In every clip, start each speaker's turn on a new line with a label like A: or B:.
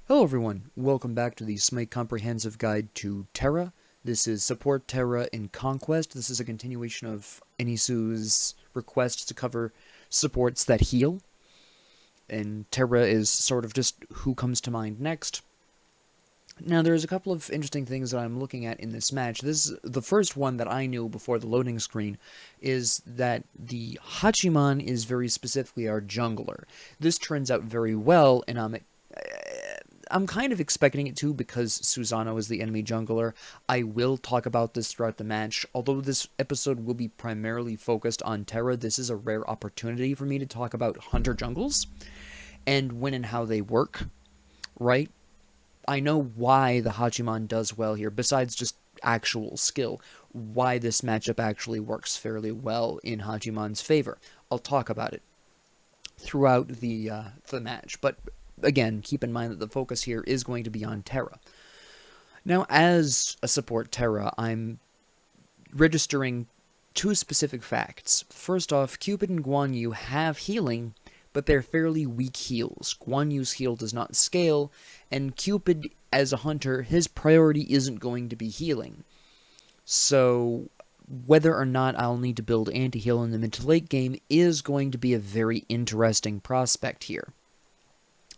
A: Hello everyone, welcome back to the SMITE Comprehensive Guide to Terra. This is Support Terra in Conquest. This is a continuation of Inisu's request to cover supports that heal. And Terra is sort of just who comes to mind next. Now there's a couple of interesting things that I'm looking at in this match. The first one that I knew before the loading screen is that the Hachiman is very specifically our jungler. This turns out very well, and I'm kind of expecting it to because Susano is the enemy jungler. I will talk about this throughout the match. Although this episode will be primarily focused on Terra, this is a rare opportunity for me to talk about Hunter jungles and when and how they work, right? I know why the Hachiman does well here, besides just actual skill, why this matchup actually works fairly well in Hachiman's favor. I'll talk about it throughout the match, but again, keep in mind that the focus here is going to be on Terra. Now, as a support Terra, I'm registering two specific facts. First off, Cupid and Guan Yu have healing, but they're fairly weak heals. Guan Yu's heal does not scale, and Cupid, as a hunter, his priority isn't going to be healing. So whether or not I'll need to build anti-heal in the mid to late game is going to be a very interesting prospect here.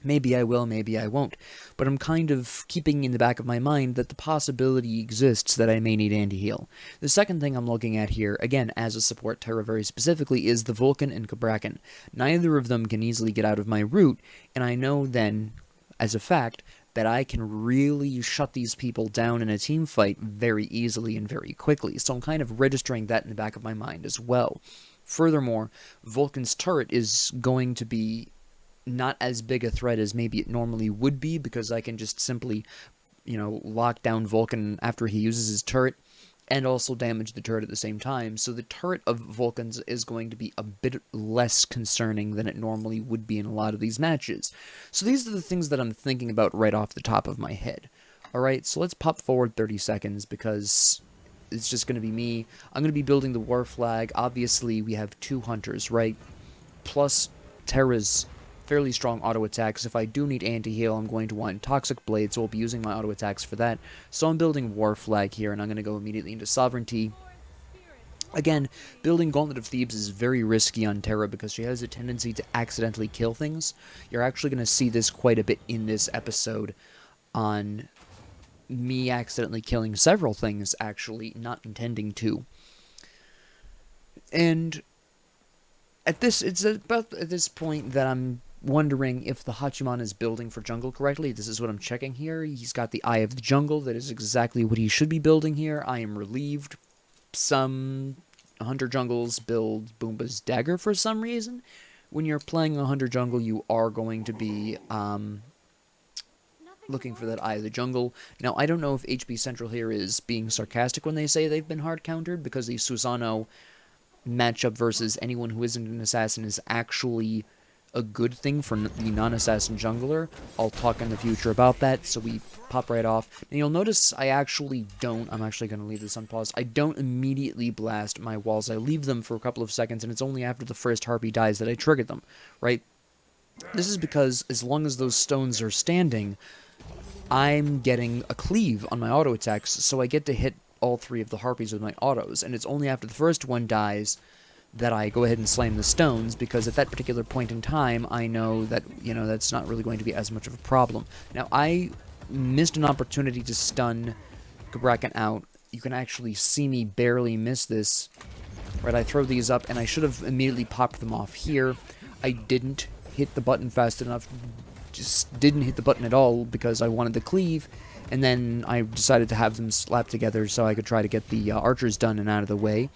A: Maybe I will, maybe I won't, but I'm kind of keeping in the back of my mind that the possibility exists that I may need anti-heal. The second thing I'm looking at here, again, as a support Terra very specifically, is the Vulcan and Cabrakan. Neither of them can easily get out of my route, and I know then, as a fact, that I can really shut these people down in a team fight very easily and very quickly, so I'm kind of registering that in the back of my mind as well. Furthermore, Vulcan's turret is going to be not as big a threat as maybe it normally would be, because I can just simply, lock down Vulcan after he uses his turret, and also damage the turret at the same time. So the turret of Vulcan's is going to be a bit less concerning than it normally would be in a lot of these matches. So these are the things that I'm thinking about right off the top of my head. Alright, so let's pop forward 30 seconds, because it's just going to be me. I'm going to be building the war flag. Obviously, we have two hunters, right? Plus Terra's fairly strong auto attacks. If I do need anti-heal, I'm going to want Toxic Blade, so I'll be using my auto attacks for that. So I'm building War Flag here, and I'm going to go immediately into Sovereignty. Again, building Gauntlet of Thebes is very risky on Terra because she has a tendency to accidentally kill things. You're actually going to see this quite a bit in this episode on me accidentally killing several things, actually, not intending to. And it's about at this point that I'm wondering if the Hachiman is building for jungle correctly. This is what I'm checking here. He's got the Eye of the Jungle. That is exactly what he should be building here. I am relieved. Some Hunter jungles build Boomba's Dagger for some reason. When you're playing a Hunter jungle, you are going to be looking for that Eye of the Jungle. Now, I don't know if HB Central here is being sarcastic when they say they've been hard countered, because the Susano matchup versus anyone who isn't an assassin is actually a good thing for the non-assassin jungler. I'll talk in the future about that, so we pop right off. And you'll notice I actually don't, I'm actually going to leave this unpaused, I don't immediately blast my walls. I leave them for a couple of seconds, and it's only after the first harpy dies that I trigger them, right? This is because as long as those stones are standing, I'm getting a cleave on my auto attacks, so I get to hit all three of the harpies with my autos, and it's only after the first one dies that I go ahead and slam the stones, because at that particular point in time, I know that, that's not really going to be as much of a problem. Now, I missed an opportunity to stun Cabrakan out. You can actually see me barely miss this. Right, I throw these up, and I should have immediately popped them off here. I didn't hit the button fast enough, just didn't hit the button at all, because I wanted the cleave, and then I decided to have them slap together so I could try to get the archers done and out of the way.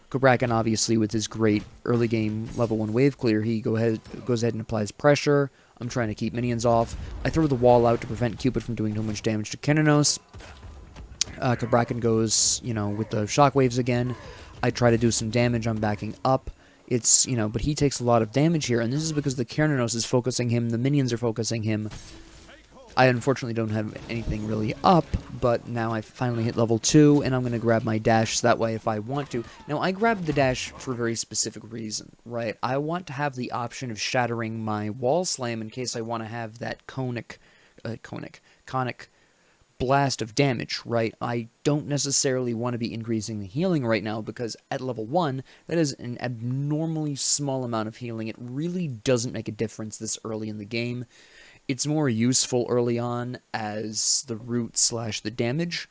A: Cabrakan, obviously, with his great early game level 1 wave clear, he goes ahead and applies pressure. I'm trying to keep minions off. I throw the wall out to prevent Cupid from doing too much damage to Kernos. Cabrakan goes, with the shockwaves again. I try to do some damage. I'm backing up. It's, but he takes a lot of damage here, and this is because the Kernos is focusing him, the minions are focusing him. I unfortunately don't have anything really up, but now I finally hit level 2, and I'm going to grab my dash so that way if I want to. Now, I grabbed the dash for a very specific reason, right? I want to have the option of shattering my wall slam in case I want to have that conic conic blast of damage, right? I don't necessarily want to be increasing the healing right now because at level 1, that is an abnormally small amount of healing. It really doesn't make a difference this early in the game. It's more useful early on as the root / the damage.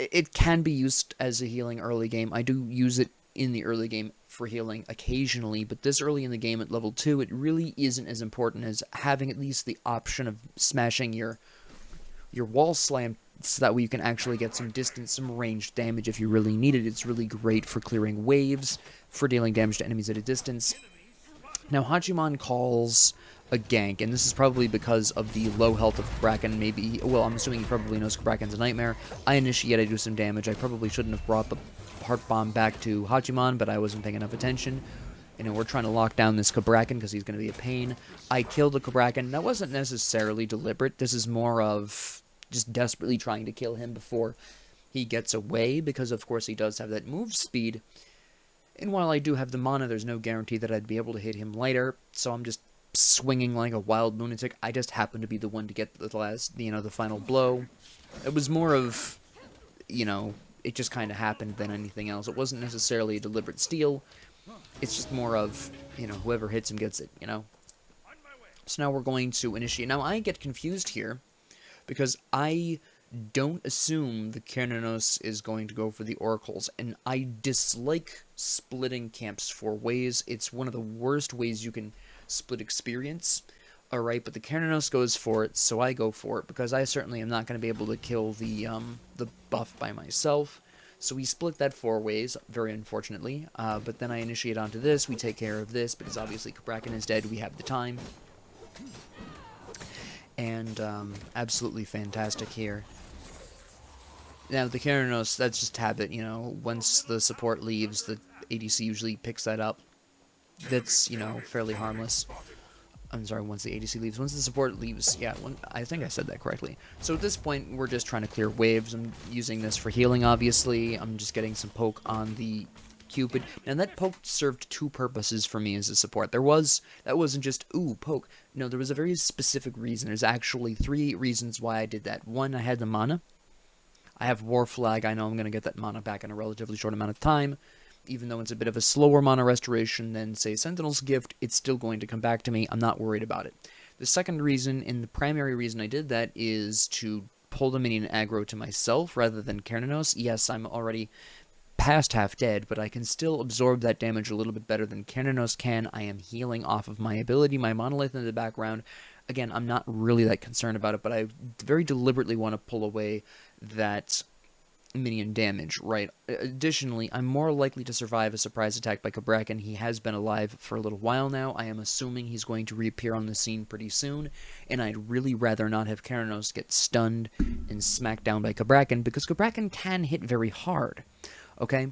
A: It can be used as a healing early game. I do use it in the early game for healing occasionally, but this early in the game at level 2, it really isn't as important as having at least the option of smashing your wall slam so that way you can actually get some distance, some ranged damage if you really need it. It's really great for clearing waves, for dealing damage to enemies at a distance. Now, Hachiman calls a gank, and this is probably because of the low health of Kraken. Maybe, well, I'm assuming he probably knows Kraken's a nightmare. I initiate, I do some damage. I probably shouldn't have brought the Heart Bomb back to Hachiman, but I wasn't paying enough attention. You know, we're trying to lock down this Kabrakan because he's going to be a pain. I killed the Kabrakan. That wasn't necessarily deliberate. This is more of just desperately trying to kill him before he gets away, because of course he does have that move speed. And while I do have the mana, there's no guarantee that I'd be able to hit him later, so I'm just swinging like a wild lunatic. I just happened to be the one to get the last, you know, the final blow. It was more of, you know, it just kind of happened than anything else. It wasn't necessarily a deliberate steal. It's just more of, you know, whoever hits him gets it, you know? So now we're going to initiate. Now, I get confused here, because I don't assume the Kernanos is going to go for the Oracles, and I dislike splitting camps 4 ways. It's one of the worst ways you can split experience. Alright, but the Kernanos goes for it, so I go for it, because I certainly am not going to be able to kill the buff by myself. So we split that 4 ways, very unfortunately, but then I initiate onto this, we take care of this, because obviously Kabrakan is dead, we have the time. And absolutely fantastic here. Now, the Kernanos, that's just habit, you know, once the support leaves, the ADC usually picks that up. That's, you know, fairly harmless. I'm sorry, once the ADC leaves. Once the support leaves, yeah, I think I said that correctly. So at this point, we're just trying to clear waves. I'm using this for healing, obviously. I'm just getting some poke on the Cupid. Now, that poke served 2 purposes for me as a support. That wasn't just, ooh, poke. No, there was a very specific reason. There's actually 3 reasons why I did that. 1, I had the mana. I have War Flag. I know I'm going to get that mana back in a relatively short amount of time. Even though it's a bit of a slower mana restoration than, say, Sentinel's Gift, it's still going to come back to me. I'm not worried about it. The second reason, and the primary reason I did that, is to pull the minion aggro to myself rather than Kernanos. Yes, I'm already past half dead, but I can still absorb that damage a little bit better than Kernanos can. I am healing off of my ability, my Monolith in the background. Again, I'm not really that concerned about it, but I very deliberately want to pull away that minion damage, right? Additionally, I'm more likely to survive a surprise attack by Kabrakan. He has been alive for a little while now. I am assuming he's going to reappear on the scene pretty soon, and I'd really rather not have Kernanos get stunned and smacked down by Kabrakan, because Kabrakan can hit very hard, okay?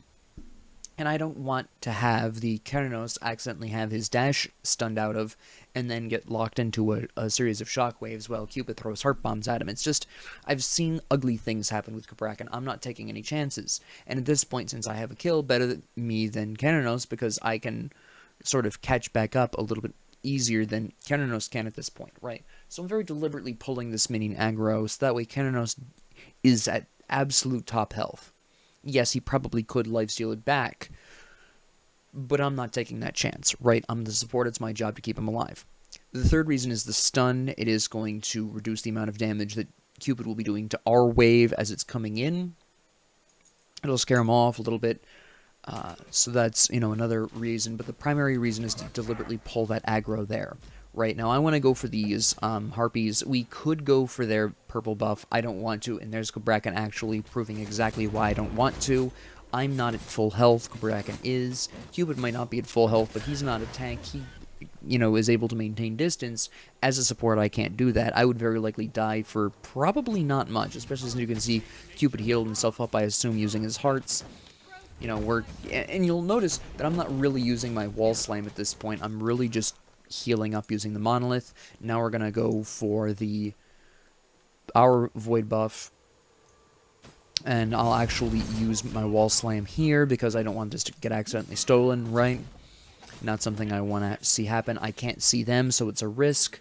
A: And I don't want to have the Kernanos accidentally have his dash stunned out of, and then get locked into a series of shockwaves while Cupid throws heart bombs at him. It's just, I've seen ugly things happen with Kabrakan. I'm not taking any chances. And at this point, since I have a kill, better me than Kernanos, because I can sort of catch back up a little bit easier than Kernanos can at this point, right? So I'm very deliberately pulling this minion aggro, so that way Kernanos is at absolute top health. Yes, he probably could lifesteal it back, but I'm not taking that chance, right? I'm the support, it's my job to keep him alive. The third reason is the stun. It is going to reduce the amount of damage that Cupid will be doing to our wave as it's coming in. It'll scare him off a little bit, so that's, you know, another reason, but the primary reason is to deliberately pull that aggro there. Right, now I want to go for these Harpies. We could go for their purple buff. I don't want to, and there's Kabrakan actually proving exactly why I don't want to. I'm not at full health, Kabrakan is. Cupid might not be at full health, but he's not a tank. He, you know, is able to maintain distance. As a support, I can't do that. I would very likely die for probably not much, especially since you can see Cupid healed himself up, I assume, using his hearts. You know, and you'll notice that I'm not really using my wall slam at this point. I'm really just healing up using the Monolith. Now we're gonna go for our Void buff, and I'll actually use my wall slam here because I don't want this to get accidentally stolen, right? Not something I want to see happen. I can't see them, so it's a risk.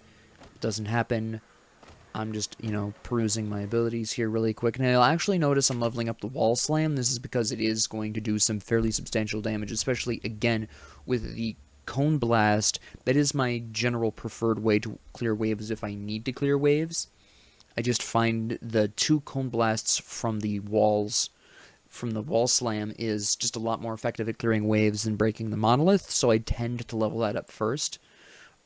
A: It doesn't happen. I'm just, perusing my abilities here really quick. Now, you'll actually notice I'm leveling up the Wall Slam. This is because it is going to do some fairly substantial damage, especially, again, with the Cone Blast. That is my general preferred way to clear waves if I need to clear waves. I just find the 2 Cone Blasts from the walls, from the Wall Slam, is just a lot more effective at clearing waves than breaking the Monolith, so I tend to level that up first.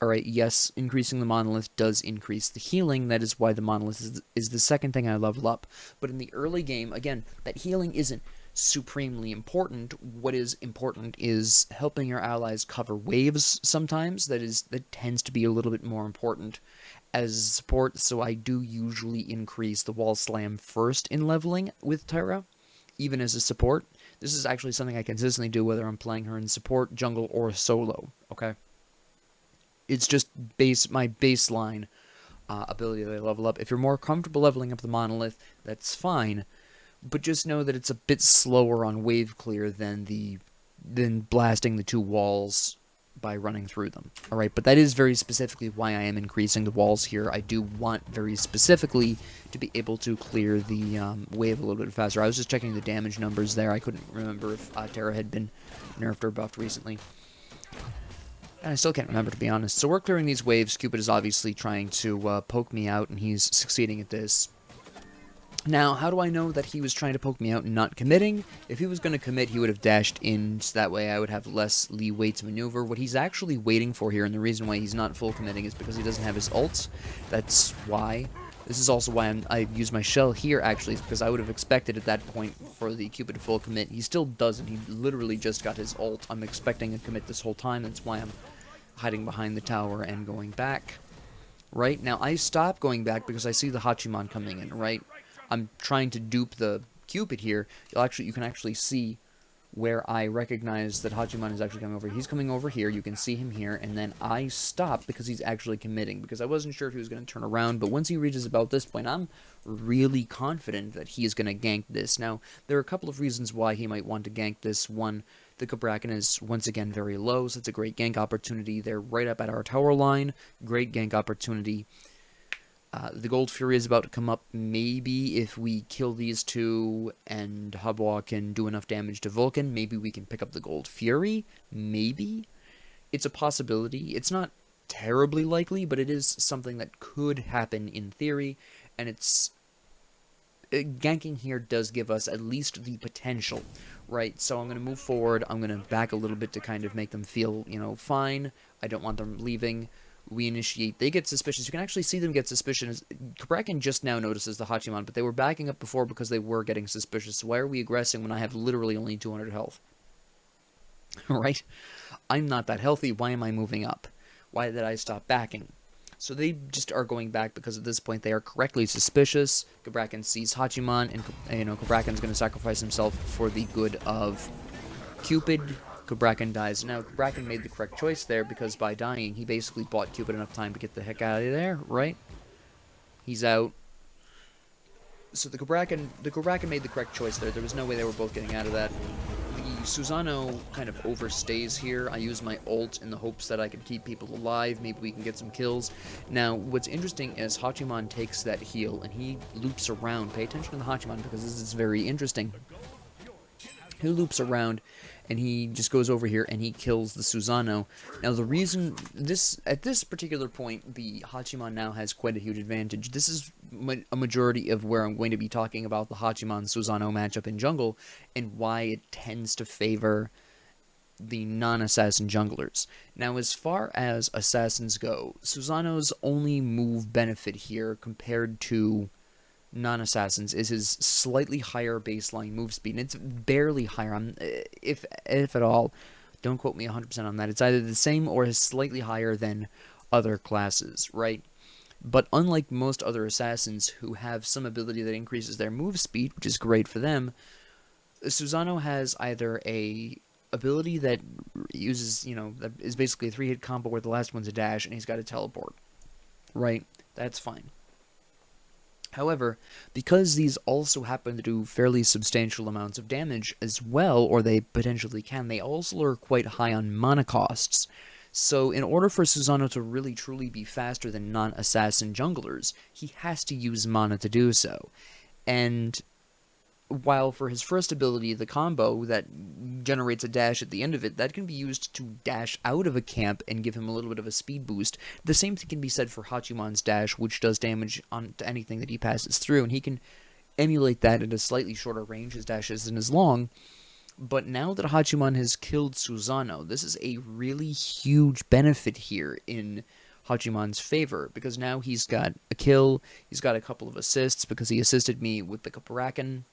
A: Alright, yes, increasing the Monolith does increase the healing. That is why the Monolith is the second thing I level up. But in the early game, again, that healing isn't supremely important. What is important is helping your allies cover waves sometimes. That tends to be a little bit more important as support, so I do usually increase the Wall Slam first in leveling with Terra, even as a support. This is actually something I consistently do whether I'm playing her in support, jungle, or solo, okay? It's just my baseline ability that I level up. If you're more comfortable leveling up the Monolith, that's fine, but just know that it's a bit slower on wave clear than blasting the 2 walls by running through them. Alright, but that is very specifically why I am increasing the walls here. I do want very specifically to be able to clear the wave a little bit faster. I was just checking the damage numbers there. I couldn't remember if Terra had been nerfed or buffed recently. And I still can't remember, to be honest. So we're clearing these waves. Cupid is obviously trying to poke me out, and he's succeeding at this. Now, how do I know that he was trying to poke me out and not committing? If he was going to commit, he would have dashed in, so that way I would have less leeway to maneuver. What he's actually waiting for here, and the reason why he's not full committing, is because he doesn't have his ults. That's why. This is also why I use my shell here, actually, because I would have expected at that point for the Cupid to full commit. He still doesn't. He literally just got his ult. I'm expecting a commit this whole time. That's why I'm hiding behind the tower and going back. Right? Now, I stop going back because I see the Hachiman coming in, right? I'm trying to dupe the Cupid here. You can actually see where I recognize that Hachiman is actually coming over. He's coming over here, you can see him here, and then I stop because he's actually committing, because I wasn't sure if he was going to turn around, but once he reaches about this point, I'm really confident that he is going to gank this. Now, there are a couple of reasons why he might want to gank this. One, the Cabrakan is once again very low, so it's a great gank opportunity. They're right up at our tower line, great gank opportunity. The Gold Fury is about to come up. Maybe if we kill these 2 and Habwa can do enough damage to Vulcan, maybe we can pick up the Gold Fury. Maybe. It's a possibility. It's not terribly likely, but it is something that could happen in theory, and it's... ganking here does give us at least the potential, right? So I'm going to move forward. I'm going to back a little bit to kind of make them feel, fine. I don't want them leaving. We initiate. They get suspicious. You can actually see them get suspicious. Cabrakan just now notices the Hachiman, but they were backing up before because they were getting suspicious. So why are we aggressing when I have literally only 200 health? Right? I'm not that healthy. Why am I moving up? Why did I stop backing? So they just are going back because at this point they are correctly suspicious. Cabrakan sees Hachiman, and Cabrakan's going to sacrifice himself for the good of Cupid. Cabrakan dies. Now, Cabrakan made the correct choice there, because by dying, he basically bought Cupid enough time to get the heck out of there, right? He's out. So the Cabrakan made the correct choice there. There was no way they were both getting out of that. The Susano kind of overstays here. I use my ult in the hopes that I can keep people alive. Maybe we can get some kills. Now, what's interesting is Hachiman takes that heal, and he loops around. Pay attention to the Hachiman, because this is very interesting. He loops around, and he just goes over here, and he kills the Susano. Now, the reason at this particular point, the Hachiman now has quite a huge advantage. This is a majority of where I'm going to be talking about the Hachiman-Susano matchup in jungle, and why it tends to favor the non-assassin junglers. Now, as far as assassins go, Susano's only move benefit here compared to non-assassins is his slightly higher baseline move speed, and it's barely higher, if at all. Don't quote me 100% on that. It's either the same or is slightly higher than other classes, right? But unlike most other assassins who have some ability that increases their move speed, which is great for them, Susano has either a ability that uses, that is basically a 3-hit combo where the last one's a dash, and he's got a teleport, right? That's fine. However, because these also happen to do fairly substantial amounts of damage as well, or they potentially can, they also are quite high on mana costs. So in order for Susano to really truly be faster than non-assassin junglers, he has to use mana to do so. And while for his first ability, the combo that generates a dash at the end of it, that can be used to dash out of a camp and give him a little bit of a speed boost. The same thing can be said for Hachiman's dash, which does damage on to anything that he passes through, and he can emulate that at a slightly shorter range. His dash isn't as long. But now that Hachiman has killed Susano, this is a really huge benefit here in Hachiman's favor, because now he's got a kill, he's got a couple of assists, because he assisted me with the Kaparakan.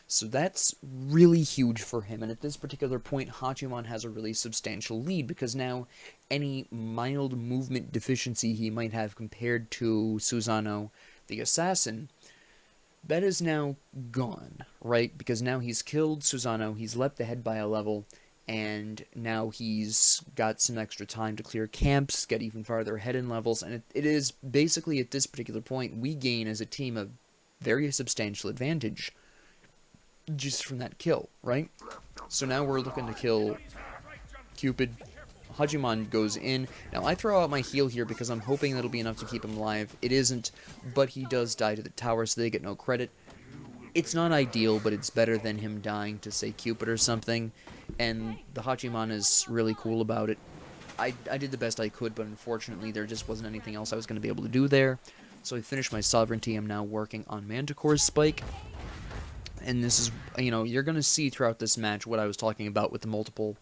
A: So that's really huge for him, and at this particular point, Hachiman has a really substantial lead, because now any mild movement deficiency he might have compared to Susano, the assassin, that is now gone, right? Because now he's killed Susano, he's leapt ahead by a level, and now he's got some extra time to clear camps, get even farther ahead in levels, and it is basically at this particular point, we gain as a team a very substantial advantage just from that kill, right? So now we're looking to kill Cupid. Hachiman goes in. Now I throw out my heal here because I'm hoping that'll be enough to keep him alive. It isn't, but he does die to the tower, so they get no credit. It's not ideal, but it's better than him dying to, say, Cupid or something. And the Hachiman is really cool about it. I did the best I could, but unfortunately there just wasn't anything else I was going to be able to do there. So I finished my sovereignty. I'm now working on Manticore's spike. And this is, you know, you're going to see throughout this match what I was talking about with the multiple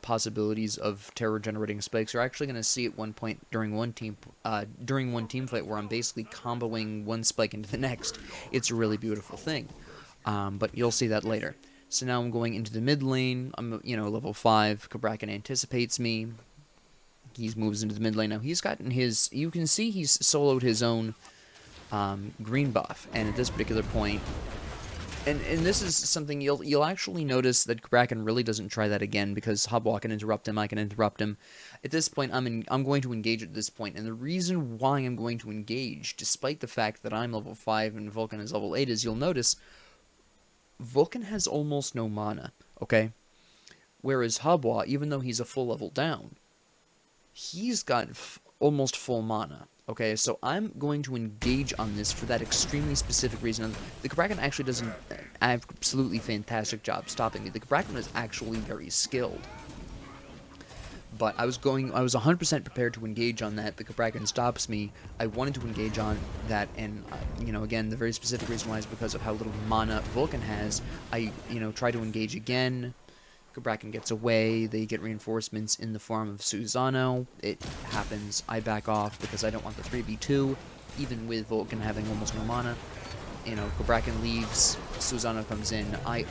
A: possibilities of Terra generating spikes. You're actually going to see at one point during one team fight where I'm basically comboing one spike into the next. It's a really beautiful thing, but you'll see that later. So now I'm going into the mid lane. I'm, you know, level 5. Kabrakan anticipates me. He moves into the mid lane. Now he's gotten his, you can see he's soloed his own green buff, and at this particular point, and this is something you'll actually notice that Kraken really doesn't try that again, because Hobwa can interrupt him, I can interrupt him. At this point, I'm going to engage at this point, and the reason why I'm going to engage, despite the fact that I'm level 5 and Vulcan is level 8, is you'll notice Vulcan has almost no mana, okay? Whereas Hobwa, even though he's a full level down, he's got almost full mana. Okay, so I'm going to engage on this for that extremely specific reason. The Kraken actually does an absolutely fantastic job stopping me. The Kraken is actually very skilled. But I was 100% prepared to engage on that. The Kraken stops me. I wanted to engage on that, and, you know, again, the very specific reason why is because of how little mana Vulcan has. I, you know, try to engage again. Bracken gets away, they get reinforcements in the form of Susano. It happens, I back off because I don't want the 3v2, even with Vulcan having almost no mana. You know, Bracken leaves, Susano comes in, I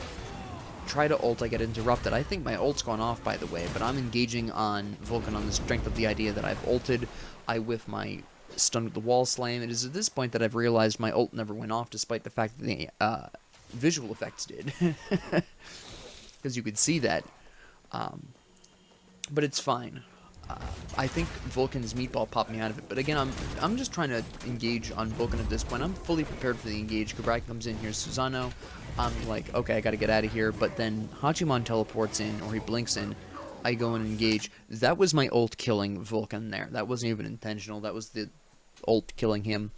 A: try to ult, I get interrupted. I think my ult's gone off, by the way, but I'm engaging on Vulcan on the strength of the idea that I've ulted. I whiff my stun with the wall slam. It is at this point that I've realized my ult never went off, despite the fact that the visual effects did. Because you could see that, but it's fine. I think Vulcan's meatball popped me out of it, but again, I'm just trying to engage on Vulcan at this point. I'm fully prepared for the engage. Kabrak comes in here, Susano. I'm like, okay, I gotta get out of here, but then Hachiman teleports in, or he blinks in. I go and engage. That was my ult killing Vulcan there. That wasn't even intentional. That was the ult killing him.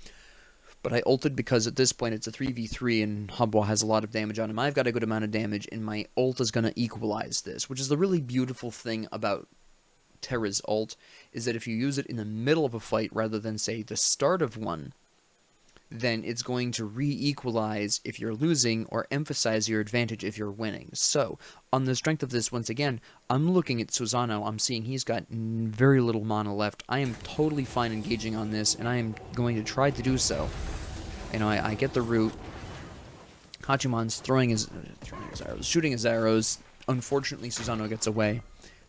A: But I ulted because at this point it's a 3v3 and Hobwa has a lot of damage on him. I've got a good amount of damage, and my ult is going to equalize this, which is the really beautiful thing about Terra's ult, is that if you use it in the middle of a fight rather than, say, the start of one, then it's going to re-equalize if you're losing or emphasize your advantage if you're winning. So, on the strength of this, once again, I'm looking at Susano, I'm seeing he's got very little mana left. I am totally fine engaging on this, and I am going to try to do so. You know, I get the root. Hachiman's shooting his arrows. Unfortunately, Susano gets away.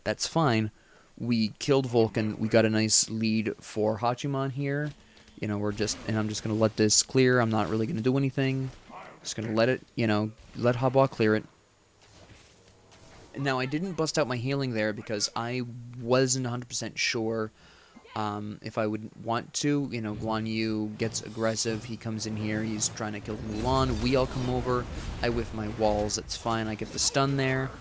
A: That's fine. We killed Vulcan. We got a nice lead for Hachiman here. You know, I'm just going to let this clear. I'm not really going to do anything. Just going to let it, you know, let Hobwa clear it. Now, I didn't bust out my healing there because I wasn't 100% sure if I would want to. You know, Guan Yu gets aggressive. He comes in here. He's trying to kill Mulan. We all come over. I whiff my walls. It's fine. I get the stun there.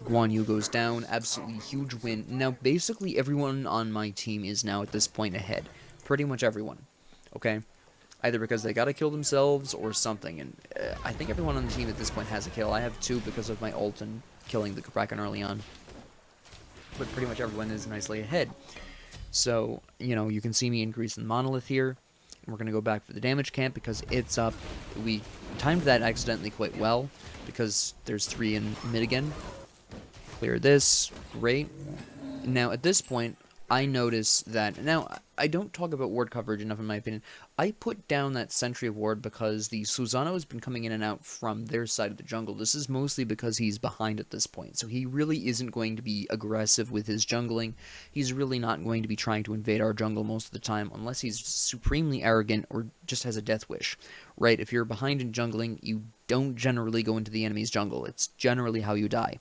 A: Guan Yu goes down, absolutely huge win. Now, basically everyone on my team is now at this point ahead. Pretty much everyone, okay? Either because they gotta kill themselves or something, and I think everyone on the team at this point has a kill. I have 2 because of my ult and killing the Kraken early on. But pretty much everyone is nicely ahead. So, you know, you can see me increase the monolith here. We're going to go back for the damage camp because it's up. We timed that accidentally quite well because there's 3 in mid again. Clear this. Great. Now, at this point, I notice that... Now, I don't talk about ward coverage enough in my opinion. I put down that sentry ward because the Susanoo has been coming in and out from their side of the jungle. This is mostly because he's behind at this point, so he really isn't going to be aggressive with his jungling. He's really not going to be trying to invade our jungle most of the time, unless he's supremely arrogant or just has a death wish, right? If you're behind in jungling, you don't generally go into the enemy's jungle. It's generally how you die.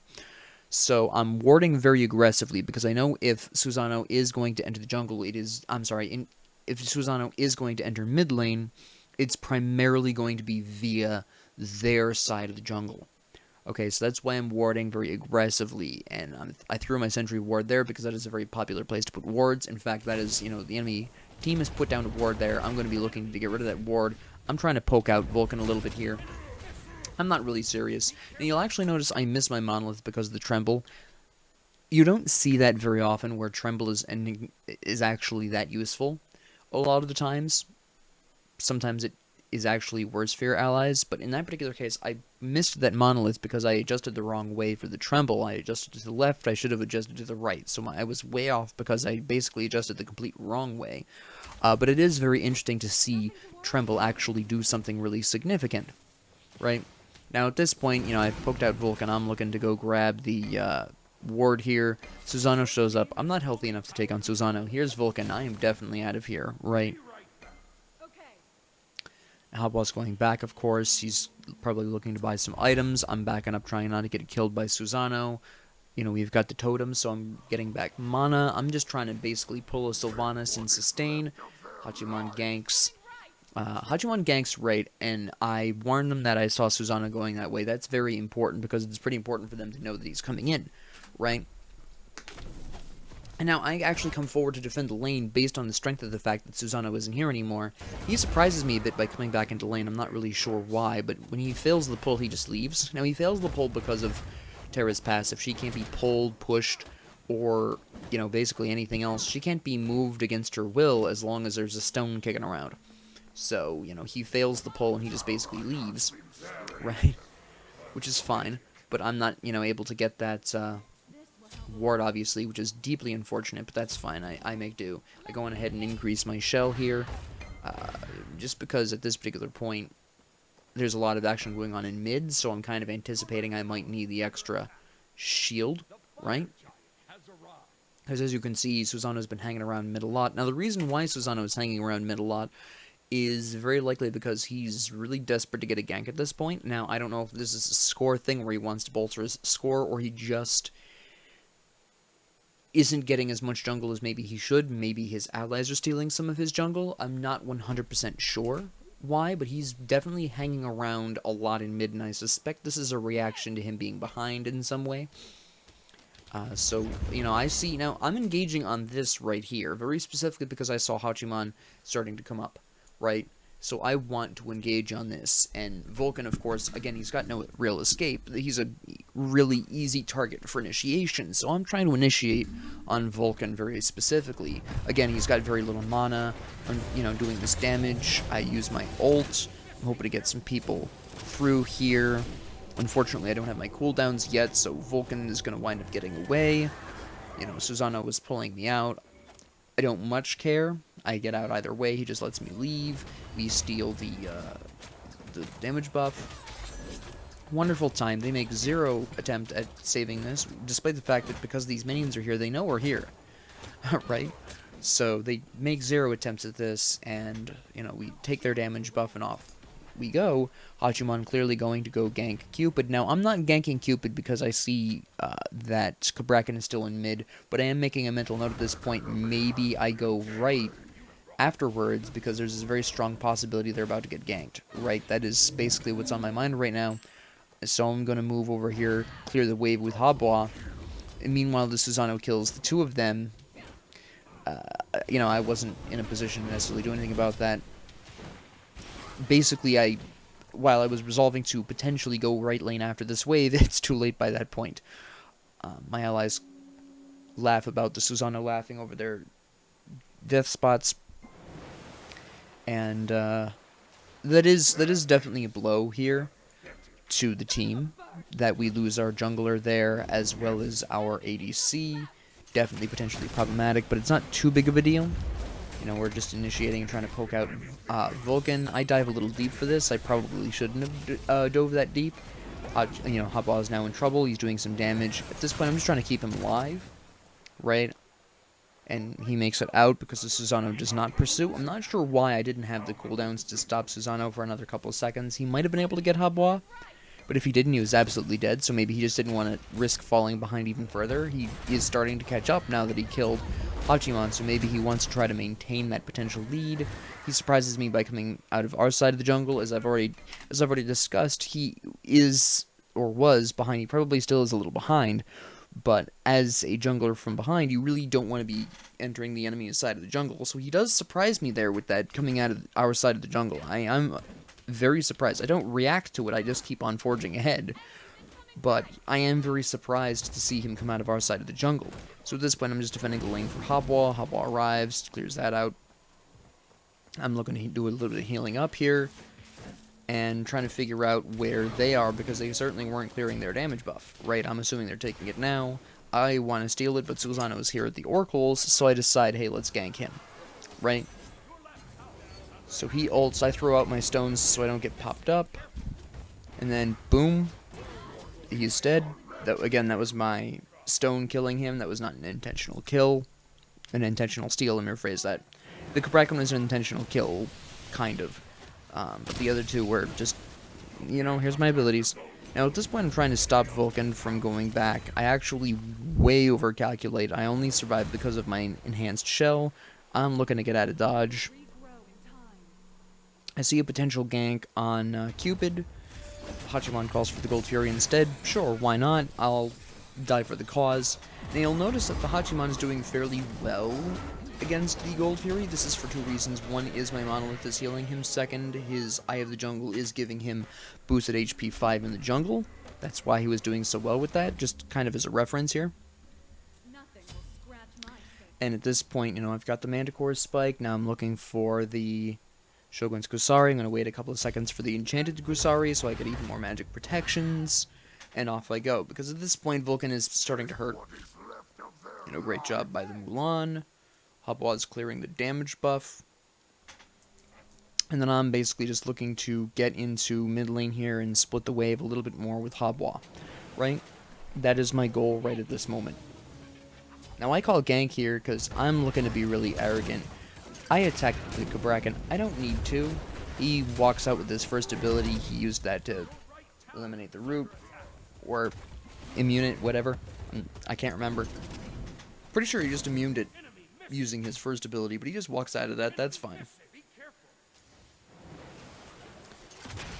A: So I'm warding very aggressively because I know if Susanoo is going to enter the jungle, if Susanoo is going to enter mid lane, it's primarily going to be via their side of the jungle. Okay, so that's why I'm warding very aggressively, and I threw my sentry ward there because that is a very popular place to put wards. In fact, that is, you know, the enemy team has put down a ward there. I'm going to be looking to get rid of that ward. I'm trying to poke out Vulcan a little bit here. I'm not really serious. And you'll actually notice I miss my monolith because of the tremble. You don't see that very often where tremble is actually that useful. A lot of the times, sometimes it is actually worse for your allies, but in that particular case, I missed that monolith because I adjusted the wrong way for the tremble. I adjusted to the left, I should have adjusted to the right, so I was way off because I basically adjusted the complete wrong way. But it is very interesting to see tremble actually do something really significant, right? Now, at this point, you know, I've poked out Vulcan. I'm looking to go grab the ward here. Susanoo shows up. I'm not healthy enough to take on Susanoo. Here's Vulcan. I am definitely out of here, right? Halbwat's going back, of course. He's probably looking to buy some items. I'm backing up, trying not to get killed by Susanoo. You know, we've got the totem, so I'm getting back mana. I'm just trying to basically pull a Sylvanas and sustain. Hachiman ganks. Hachiman ganks right, and I warned them that I saw Susanoo going that way. That's very important because it's pretty important for them to know that he's coming in, right? And now I actually come forward to defend the lane based on the strength of the fact that Susanoo isn't here anymore. He surprises me a bit by coming back into lane. I'm not really sure why, but when he fails the pull, he just leaves. Now, he fails the pull because of Terra's passive. She can't be pulled, pushed, or, you know, basically anything else. She can't be moved against her will as long as there's a stone kicking around. So, you know, he fails the pull and he just basically leaves, right? Which is fine, but I'm not, you know, able to get that ward, obviously, which is deeply unfortunate, but that's fine. I make do. I go on ahead and increase my shell here, just because at this particular point, there's a lot of action going on in mid, so I'm kind of anticipating I might need the extra shield, right? Because as you can see, Susanoo's been hanging around mid a lot. Now, the reason why Susanoo is hanging around mid a lot is very likely because he's really desperate to get a gank at this point. Now, I don't know if this is a score thing where he wants to bolster his score, or he just isn't getting as much jungle as maybe he should. Maybe his allies are stealing some of his jungle. I'm not 100% sure why, but he's definitely hanging around a lot in mid, and I suspect this is a reaction to him being behind in some way. So, you know, I see, now, I'm engaging on this right here, very specifically because I saw Hachiman starting to come up, right? So I want to engage on this, and Vulcan, of course, again, he's got no real escape. He's a really easy target for initiation, so I'm trying to initiate on Vulcan very specifically. Again, he's got very little mana. I'm, you know, doing this damage. I use my ult. I'm hoping to get some people through here. Unfortunately, I don't have my cooldowns yet, so Vulcan is going to wind up getting away. You know, Susanoo was pulling me out. I don't much care. I get out either way. He just lets me leave. We steal the damage buff. Wonderful time. They make zero attempt at saving this, despite the fact that because these minions are here, they know we're here. Right? So they make zero attempts at this, and, you know, we take their damage buff and off we go. Hachiman clearly going to go gank Cupid. Now, I'm not ganking Cupid because I see that Cabrakan is still in mid, but I am making a mental note at this point. Maybe I go right afterwards because there's a very strong possibility they're about to get ganked, right? That is basically what's on my mind right now. So I'm going to move over here, clear the wave with Habois. And meanwhile, the Susano kills the two of them. I wasn't in a position to necessarily do anything about that. Basically, while I was resolving to potentially go right lane after this wave, it's too late by that point. My allies laugh about the Susano laughing over their death spots. And that is definitely a blow here to the team, that we lose our jungler there as well as our ADC. Definitely potentially problematic, but it's not too big of a deal. We're just initiating and trying to poke out Vulcan. I dive a little deep for this. I probably shouldn't have dove that deep. Habois is now in trouble. He's doing some damage. At this point, I'm just trying to keep him alive, right? And he makes it out because the Susano does not pursue. I'm not sure why I didn't have the cooldowns to stop Susano for another couple of seconds. He might have been able to get Habois, but if he didn't, he was absolutely dead, so maybe he just didn't want to risk falling behind even further. He is starting to catch up now that he killed Hachiman, so maybe he wants to try to maintain that potential lead. He surprises me by coming out of our side of the jungle. As I've already discussed, he is, or was, behind. He probably still is a little behind, but as a jungler from behind, you really don't want to be entering the enemy's side of the jungle. So he does surprise me there with that coming out of our side of the jungle. I'm very surprised. I don't react to it, I just keep on forging ahead. But I am very surprised to see him come out of our side of the jungle. So at this point, I'm just defending the lane for Habois. Habois arrives, clears that out. I'm looking to do a little bit of healing up here, and trying to figure out where they are, because they certainly weren't clearing their damage buff, right? I'm assuming they're taking it now. I want to steal it, but Susano is here at the oracles, so I decide, hey, let's gank him, right? So he ults, I throw out my stones so I don't get popped up, and then boom, he's dead. Again, that was my stone killing him. That was not an intentional kill. An intentional steal, let me rephrase that. The Cabrakan was an intentional kill, kind of. But the other two were just, here's my abilities. Now, at this point, I'm trying to stop Vulcan from going back. I actually way overcalculate. I only survived because of my enhanced shell. I'm looking to get out of dodge. I see a potential gank on Cupid. Hachiman calls for the Gold Fury instead. Sure, why not? I'll die for the cause. Now, you'll notice that the Hachiman is doing fairly well against the Gold Fury. This is for two reasons. One is my Monolith is healing him. Second, his Eye of the Jungle is giving him boosted HP 5 in the jungle. That's why he was doing so well with that, just kind of as a reference here. And at this point, I've got the Manticore Spike. Now I'm looking for the Shogun's Kusari. I'm going to wait a couple of seconds for the Enchanted Kusari so I get even more magic protections. And off I go. Because at this point, Vulcan is starting to hurt. Great job by the Mulan. Habois is clearing the damage buff. And then I'm basically just looking to get into mid lane here and split the wave a little bit more with Habois. Right? That is my goal right at this moment. Now I call gank here because I'm looking to be really arrogant. I attack the Cabrakan. I don't need to. He walks out with his first ability. He used that to eliminate the root. Or immune it, whatever. I can't remember. Pretty sure he just immuned it using his first ability, but he just walks out of that. That's fine.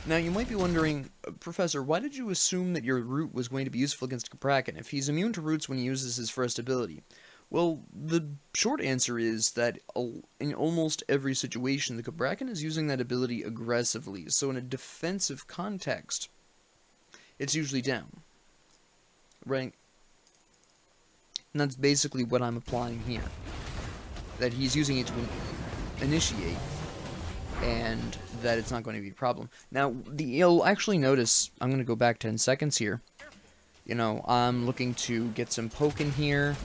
A: Now, you might be wondering, Professor, why did you assume that your root was going to be useful against Cabrakan if he's immune to roots when he uses his first ability? Well, the short answer is that in almost every situation, the Cabrakan is using that ability aggressively, so in a defensive context, it's usually down. Right? And that's basically what I'm applying here. That he's using it to initiate, and that it's not going to be a problem. Now, you'll actually notice, I'm going to go back 10 seconds here. I'm looking to get some poke in here.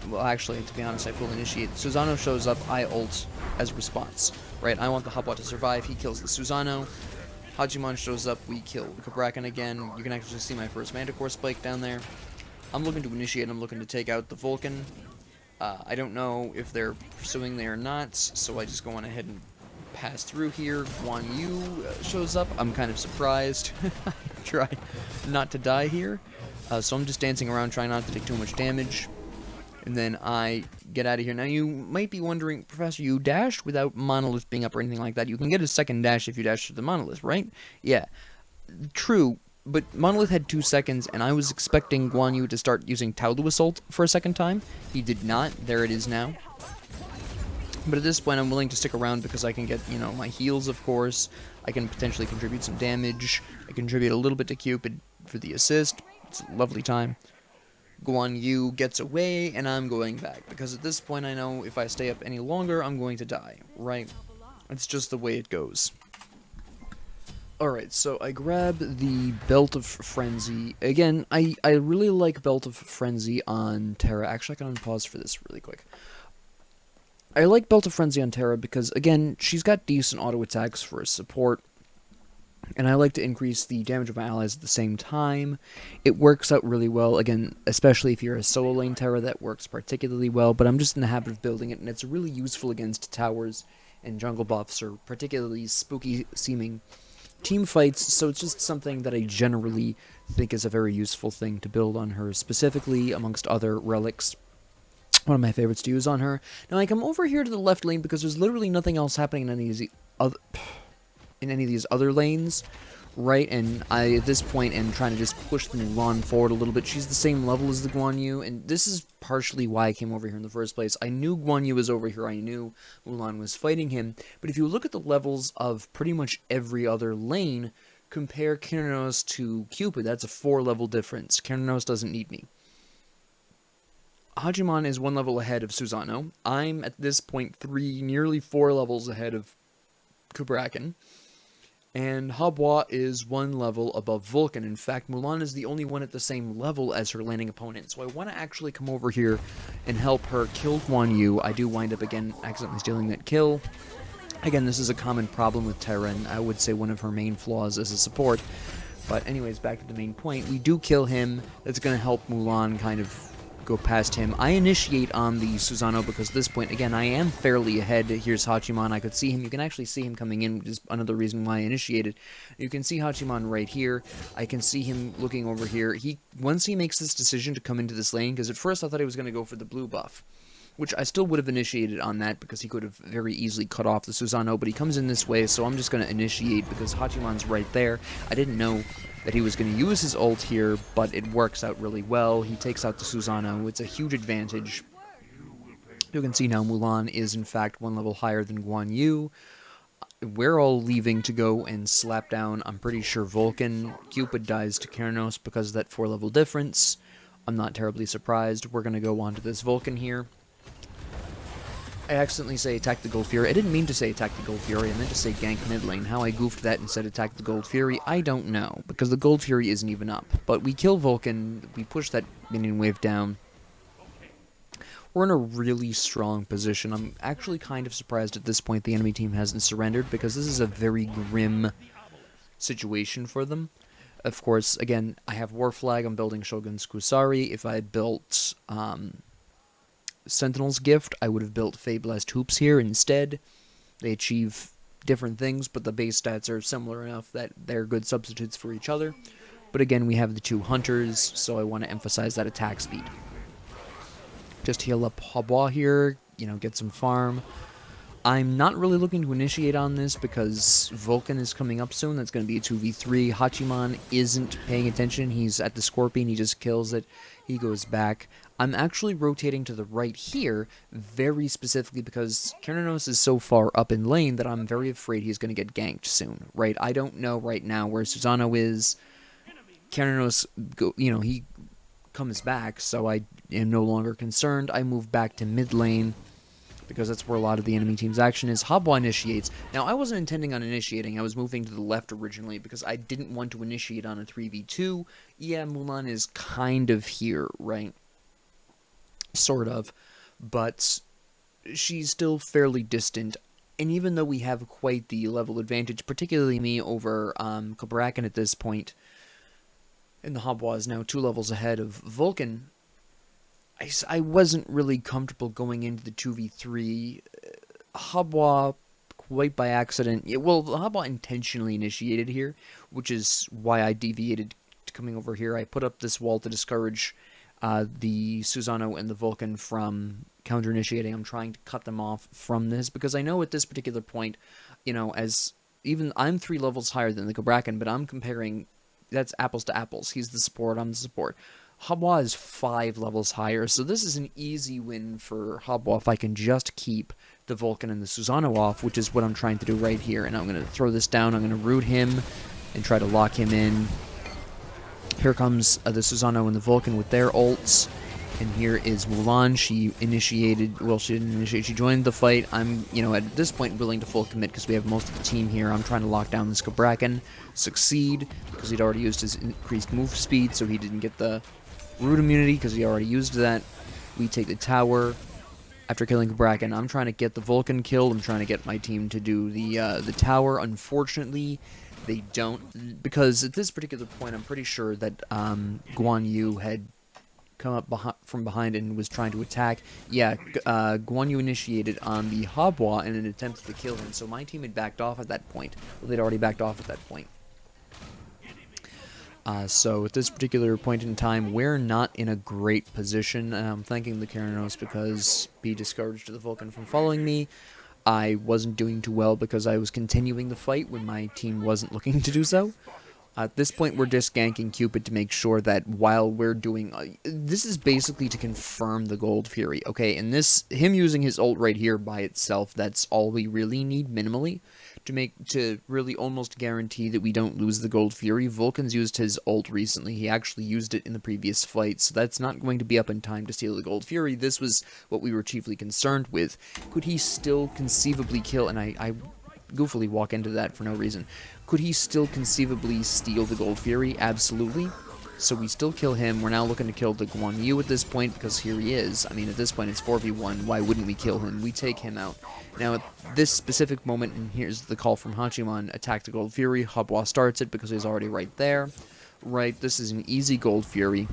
A: Well, actually, to be honest, I full initiate. Susano shows up, I ult as a response. Right, I want the Habois to survive, he kills the Susano. Hachiman shows up, we kill Cabrakan again. You can actually see my first Manticore Spike down there. I'm looking to initiate, I'm looking to take out the Vulcan. I don't know if they're pursuing me or not, so I just go on ahead and pass through here. Guan Yu shows up. I'm kind of surprised. I try not to die here. So I'm just dancing around, trying not to take too much damage. And then I get out of here. Now, you might be wondering, Professor, you dashed without Monolith being up or anything like that. You can get a second dash if you dash to the Monolith, right? Yeah. True, but Monolith had 2 seconds, and I was expecting Guan Yu to start using Taolu Assault for a second time. He did not. There it is now. But at this point, I'm willing to stick around because I can get, you know, my heals, of course. I can potentially contribute some damage. I contribute a little bit to Cupid for the assist. It's a lovely time. Guan Yu gets away, and I'm going back. Because at this point, I know if I stay up any longer, I'm going to die, right? It's just the way it goes. Alright, so I grab the Belt of Frenzy. Again, I really like Belt of Frenzy on Terra. Actually, I can unpause for this really quick. I like Belt of Frenzy on Terra because, again, she's got decent auto attacks for a support, and I like to increase the damage of my allies at the same time. It works out really well, again, especially if you're a solo lane Terra, that works particularly well, but I'm just in the habit of building it, and it's really useful against towers and jungle buffs, or particularly spooky-seeming team fights, so it's just something that I generally think is a very useful thing to build on her, specifically amongst other relics. One of my favorites to use on her. Now I come over here to the left lane because there's literally nothing else happening in any of these other lanes, right? And I, at this point, am trying to just push the Mulan forward a little bit. She's the same level as the Guan Yu, and this is partially why I came over here in the first place. I knew Guan Yu was over here, I knew Mulan was fighting him, but if you look at the levels of pretty much every other lane, compare Keranos to Cupid, that's a 4-level difference. Keranos doesn't need me. Hachiman is 1 level ahead of Susano. I'm, at this point, nearly 4 levels ahead of Kubrakan. And Habwa is 1 level above Vulcan. In fact, Mulan is the only one at the same level as her landing opponent. So I want to actually come over here and help her kill Guan Yu. I do wind up, again, accidentally stealing that kill. Again, this is a common problem with Terra, and I would say one of her main flaws as a support. But anyways, back to the main point. We do kill him. That's going to help Mulan kind of go past him. I initiate on the Susano because at this point, again, I am fairly ahead. Here's Hachiman. I could see him. You can actually see him coming in, which is another reason why I initiated. You can see Hachiman right here. I can see him looking over here. Once he makes this decision to come into this lane, because at first I thought he was going to go for the blue buff, which I still would have initiated on that because he could have very easily cut off the Susano, but he comes in this way, so I'm just going to initiate because Hachiman's right there. I didn't know that he was going to use his ult here, but it works out really well. He takes out the Susano. It's a huge advantage. You can see now Mulan is, in fact, 1 level higher than Guan Yu. We're all leaving to go and slap down, I'm pretty sure, Vulcan. Cupid dies to Keranos because of that 4-level difference. I'm not terribly surprised. We're going to go on to this Vulcan here. I accidentally say attack the Gold Fury. I didn't mean to say attack the Gold Fury. I meant to say gank mid lane. How I goofed that and said attack the Gold Fury, I don't know, because the Gold Fury isn't even up. But we kill Vulcan, we push that minion wave down. We're in a really strong position. I'm actually kind of surprised at this point the enemy team hasn't surrendered, because this is a very grim situation for them. Of course, again, I have War Flag, I'm building Shogun's Kusari. If I built Sentinel's Gift, I would have built Feyblast Hoops here instead. They achieve different things, but the base stats are similar enough that they're good substitutes for each other. But again, we have the 2 Hunters, so I want to emphasize that attack speed. Just heal up Habwa here, you know, get some farm. I'm not really looking to initiate on this because Vulcan is coming up soon. That's going to be a 2v3. Hachiman isn't paying attention. He's at the Scorpion. He just kills it. He goes back. I'm actually rotating to the right here very specifically because Keranos is so far up in lane that I'm very afraid he's going to get ganked soon, right? I don't know right now where Susano is. Keranos, he comes back, so I am no longer concerned. I move back to mid lane, because that's where a lot of the enemy team's action is. Habwa initiates. Now, I wasn't intending on initiating. I was moving to the left originally because I didn't want to initiate on a 3v2. Yeah, Mulan is kind of here, right? Sort of. But she's still fairly distant. And even though we have quite the level advantage, particularly me over Kubrakan at this point, and the Habwa is now 2 levels ahead of Vulcan, I wasn't really comfortable going into the 2v3. Habwa, quite by accident, Habwa intentionally initiated here, which is why I deviated to coming over here. I put up this wall to discourage the Susano and the Vulcan from counter-initiating. I'm trying to cut them off from this, because I know at this particular point, as even I'm 3 levels higher than the Cabrakan, but I'm comparing, that's apples to apples. He's the support, I'm the support. Habwa is 5 levels higher, so this is an easy win for Habwa if I can just keep the Vulcan and the Susano off, which is what I'm trying to do right here. And I'm going to throw this down, I'm going to root him, and try to lock him in. Here comes the Susano and the Vulcan with their ults. And here is Mulan. She initiated, well, she didn't initiate, she joined the fight. I'm, at this point willing to full commit because we have most of the team here. I'm trying to lock down this Cabrakan, succeed, because he'd already used his increased move speed, so he didn't get the root immunity because he already used that. We take the tower after killing Cabrakan. I'm trying to get the Vulcan killed. I'm trying to get my team to do the tower. Unfortunately, they don't, because at this particular point, I'm pretty sure that Guan Yu had come up from behind and was trying to attack. Yeah, Guan Yu initiated on the Habwa in an attempt to kill him, so my team had backed off at that point. Well, they'd already backed off at that point. So at this particular point in time, we're not in a great position. I'm thanking the Keranos because he discouraged the Vulcan from following me. I wasn't doing too well because I was continuing the fight when my team wasn't looking to do so. At this point, we're just ganking Cupid to make sure that while we're doing... this is basically to confirm the Gold Fury, okay? And him using his ult right here by itself, that's all we really need minimally to really almost guarantee that we don't lose the Gold Fury. Vulcan's used his ult recently. He actually used it in the previous fight, so that's not going to be up in time to steal the Gold Fury. This was what we were chiefly concerned with. Could he still conceivably kill... And I goofily walk into that for no reason. Could he still conceivably steal the Gold Fury? Absolutely. So we still kill him. We're now looking to kill the Guan Yu at this point, because here he is. I mean, at this point, it's 4v1. Why wouldn't we kill him? We take him out. Now, at this specific moment, and here's the call from Hachiman, attack the Gold Fury. Habwa starts it because he's already right there. Right, this is an easy Gold Fury.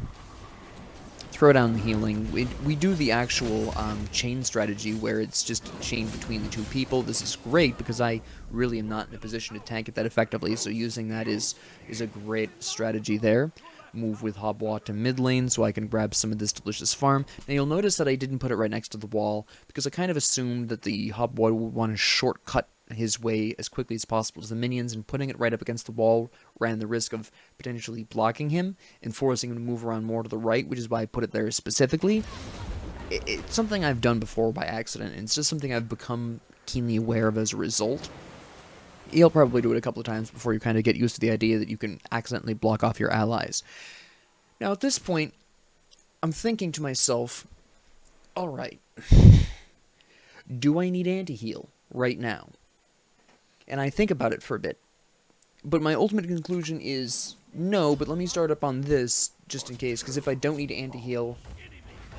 A: Throw down the healing. We do the actual chain strategy where it's just a chain between the two people. This is great because I really am not in a position to tank it that effectively, so using that is a great strategy there. Move with Habwa to mid lane so I can grab some of this delicious farm. Now you'll notice that I didn't put it right next to the wall because I kind of assumed that the Habwa would want to shortcut his way as quickly as possible to the minions, and putting it right up against the wall ran the risk of potentially blocking him and forcing him to move around more to the right, which is why I put it there specifically. It's something I've done before by accident, and it's just something I've become keenly aware of as a result. You'll probably do it a couple of times before you kind of get used to the idea that you can accidentally block off your allies. Now at this point, I'm thinking to myself, alright, do I need anti-heal right now? And I think about it for a bit. But my ultimate conclusion is no, but let me start up on this just in case, because if I don't need anti-heal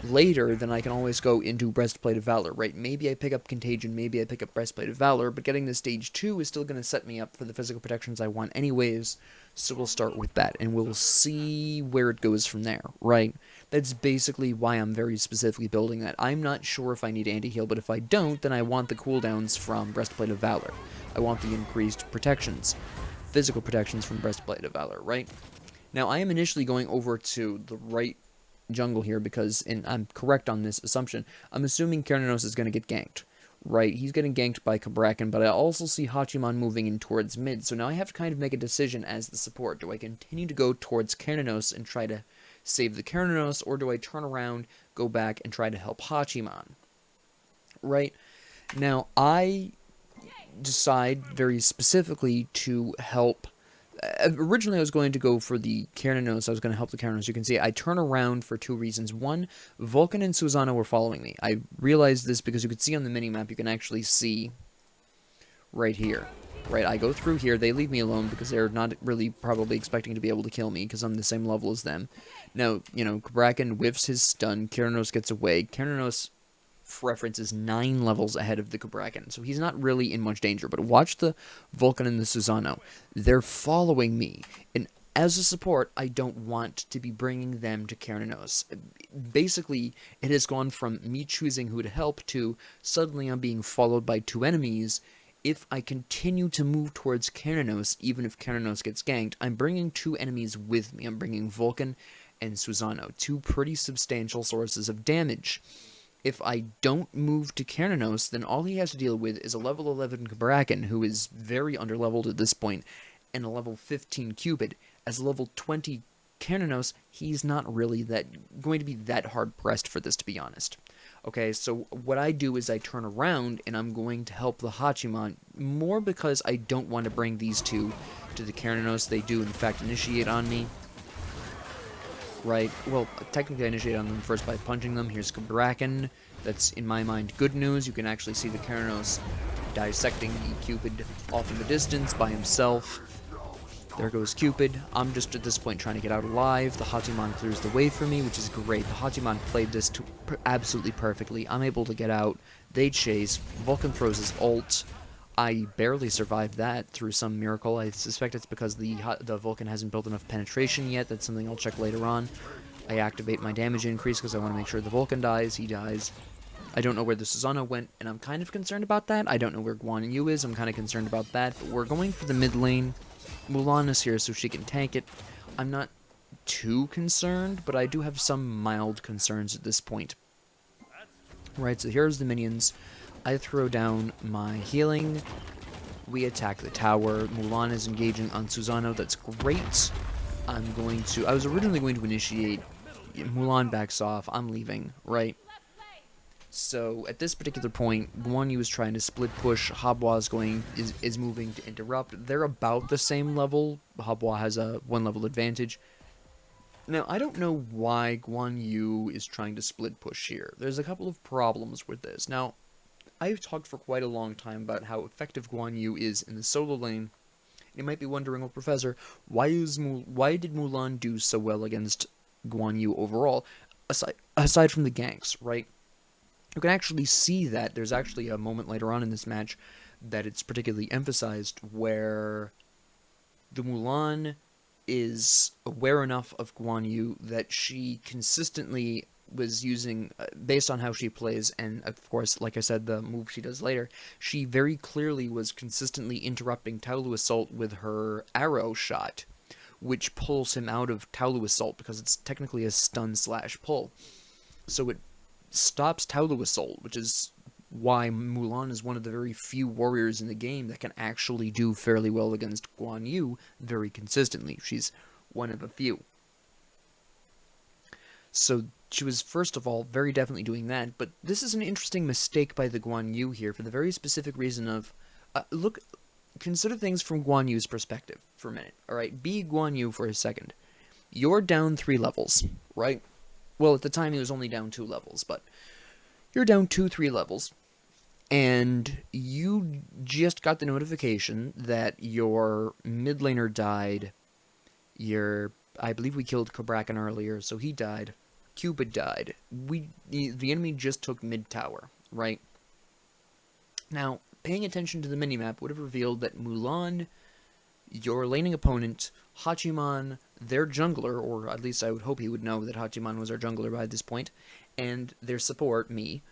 A: later, then I can always go into Breastplate of Valor, right? Maybe I pick up Contagion, maybe I pick up Breastplate of Valor, but getting to Stage 2 is still going to set me up for the physical protections I want anyways, so we'll start with that, and we'll see where it goes from there, right? That's basically why I'm very specifically building that. I'm not sure if I need anti-heal, but if I don't, then I want the cooldowns from Breastplate of Valor. I want the increased protections, physical protections from Breastplate of Valor, right? Now, I am initially going over to the right jungle here because, and I'm correct on this assumption, I'm assuming Keranos is going to get ganked, right? He's getting ganked by Cabrakan, but I also see Hachiman moving in towards mid, so now I have to kind of make a decision as the support. Do I continue to go towards Keranos and try to save the Keranos, or do I turn around, go back, and try to help Hachiman? Right? Now, I decide very specifically to help. Originally, I was going to go for the Keranos. I was going to help the Keranos. You can see I turn around for 2 reasons. One, Vulcan and Susano were following me. I realized this because you could see on the minimap, you can actually see right here. Right, I go through here, they leave me alone because they're not really probably expecting to be able to kill me because I'm the same level as them. Now, Cabrakan whiffs his stun, Keranos gets away. Keranos, for reference, is 9 levels ahead of the Cabrakan, so he's not really in much danger. But watch the Vulcan and the Susano. They're following me, and as a support, I don't want to be bringing them to Keranos. Basically, it has gone from me choosing who to help to suddenly I'm being followed by 2 enemies. If I continue to move towards Keranos, even if Keranos gets ganked, I'm bringing 2 enemies with me. I'm bringing Vulcan and Susano, 2 pretty substantial sources of damage. If I don't move to Cernunnos, then all he has to deal with is a level 11 Bracken, who is very underleveled at this point, and a level 15 Cupid. As a level 20 Cernunnos, he's not really going to be that hard-pressed for this, to be honest. Okay, so what I do is I turn around, and I'm going to help the Hachiman, more because I don't want to bring these two to the Cernunnos. They do, in fact, initiate on me. Right, well, technically I initiate on them first by punching them. Here's Bracken. That's, in my mind, good news. You can actually see the Cernunnos dissecting the Cupid off in the distance by himself. There goes Cupid. I'm just at this point trying to get out alive. The Hachiman clears the way for me, which is great. The Hachiman played this absolutely perfectly. I'm able to get out. They chase. Vulcan throws his ult. I barely survived that through some miracle. I suspect it's because the Vulcan hasn't built enough penetration yet. That's something I'll check later on. I activate my damage increase because I want to make sure the Vulcan dies. He dies. I don't know where the Susanoo went, and I'm kind of concerned about that. I don't know where Guan Yu is. I'm kind of concerned about that. But we're going for the mid lane. Mulan is here so she can tank it. I'm not too concerned, but I do have some mild concerns at this point. Right, so here's the minions. I throw down my healing. We attack the tower. Mulan is engaging on Susanoo. That's great. I was originally going to initiate. Mulan backs off. I'm leaving, right? So at this particular point, Guan Yu is trying to split push. Habwa is moving to interrupt. They're about the same level. Habwa has a 1 level advantage. Now, I don't know why Guan Yu is trying to split push here. There's a couple of problems with this. Now, I've talked for quite a long time about how effective Guan Yu is in the solo lane. You might be wondering, well, Professor, why did Mulan do so well against Guan Yu overall, aside from the ganks, right? You can actually see that there's actually a moment later on in this match that it's particularly emphasized where the Mulan is aware enough of Guan Yu that she consistently was using, based on how she plays, and of course, like I said, the move she does later, she very clearly was consistently interrupting Taolu Assault with her arrow shot, which pulls him out of Taolu Assault because it's technically a stun/pull. So it stops Taolu Assault, which is why Mulan is one of the very few warriors in the game that can actually do fairly well against Guan Yu very consistently. She's one of a few. So she was, first of all, very definitely doing that, but this is an interesting mistake by the Guan Yu here for the very specific reason of, consider things from Guan Yu's perspective for a minute, alright? Be Guan Yu for a second. You're down 3 levels, right? Well, at the time he was only down 2 levels, but you're down 2-3 levels, and you just got the notification that your mid laner died. I believe we killed Bracken earlier, so he died. Cupid died. The enemy just took mid tower, right? Now, paying attention to the minimap would have revealed that Mulan, your laning opponent, Hachiman, their jungler, or at least I would hope he would know that Hachiman was our jungler by this point, and their support, me,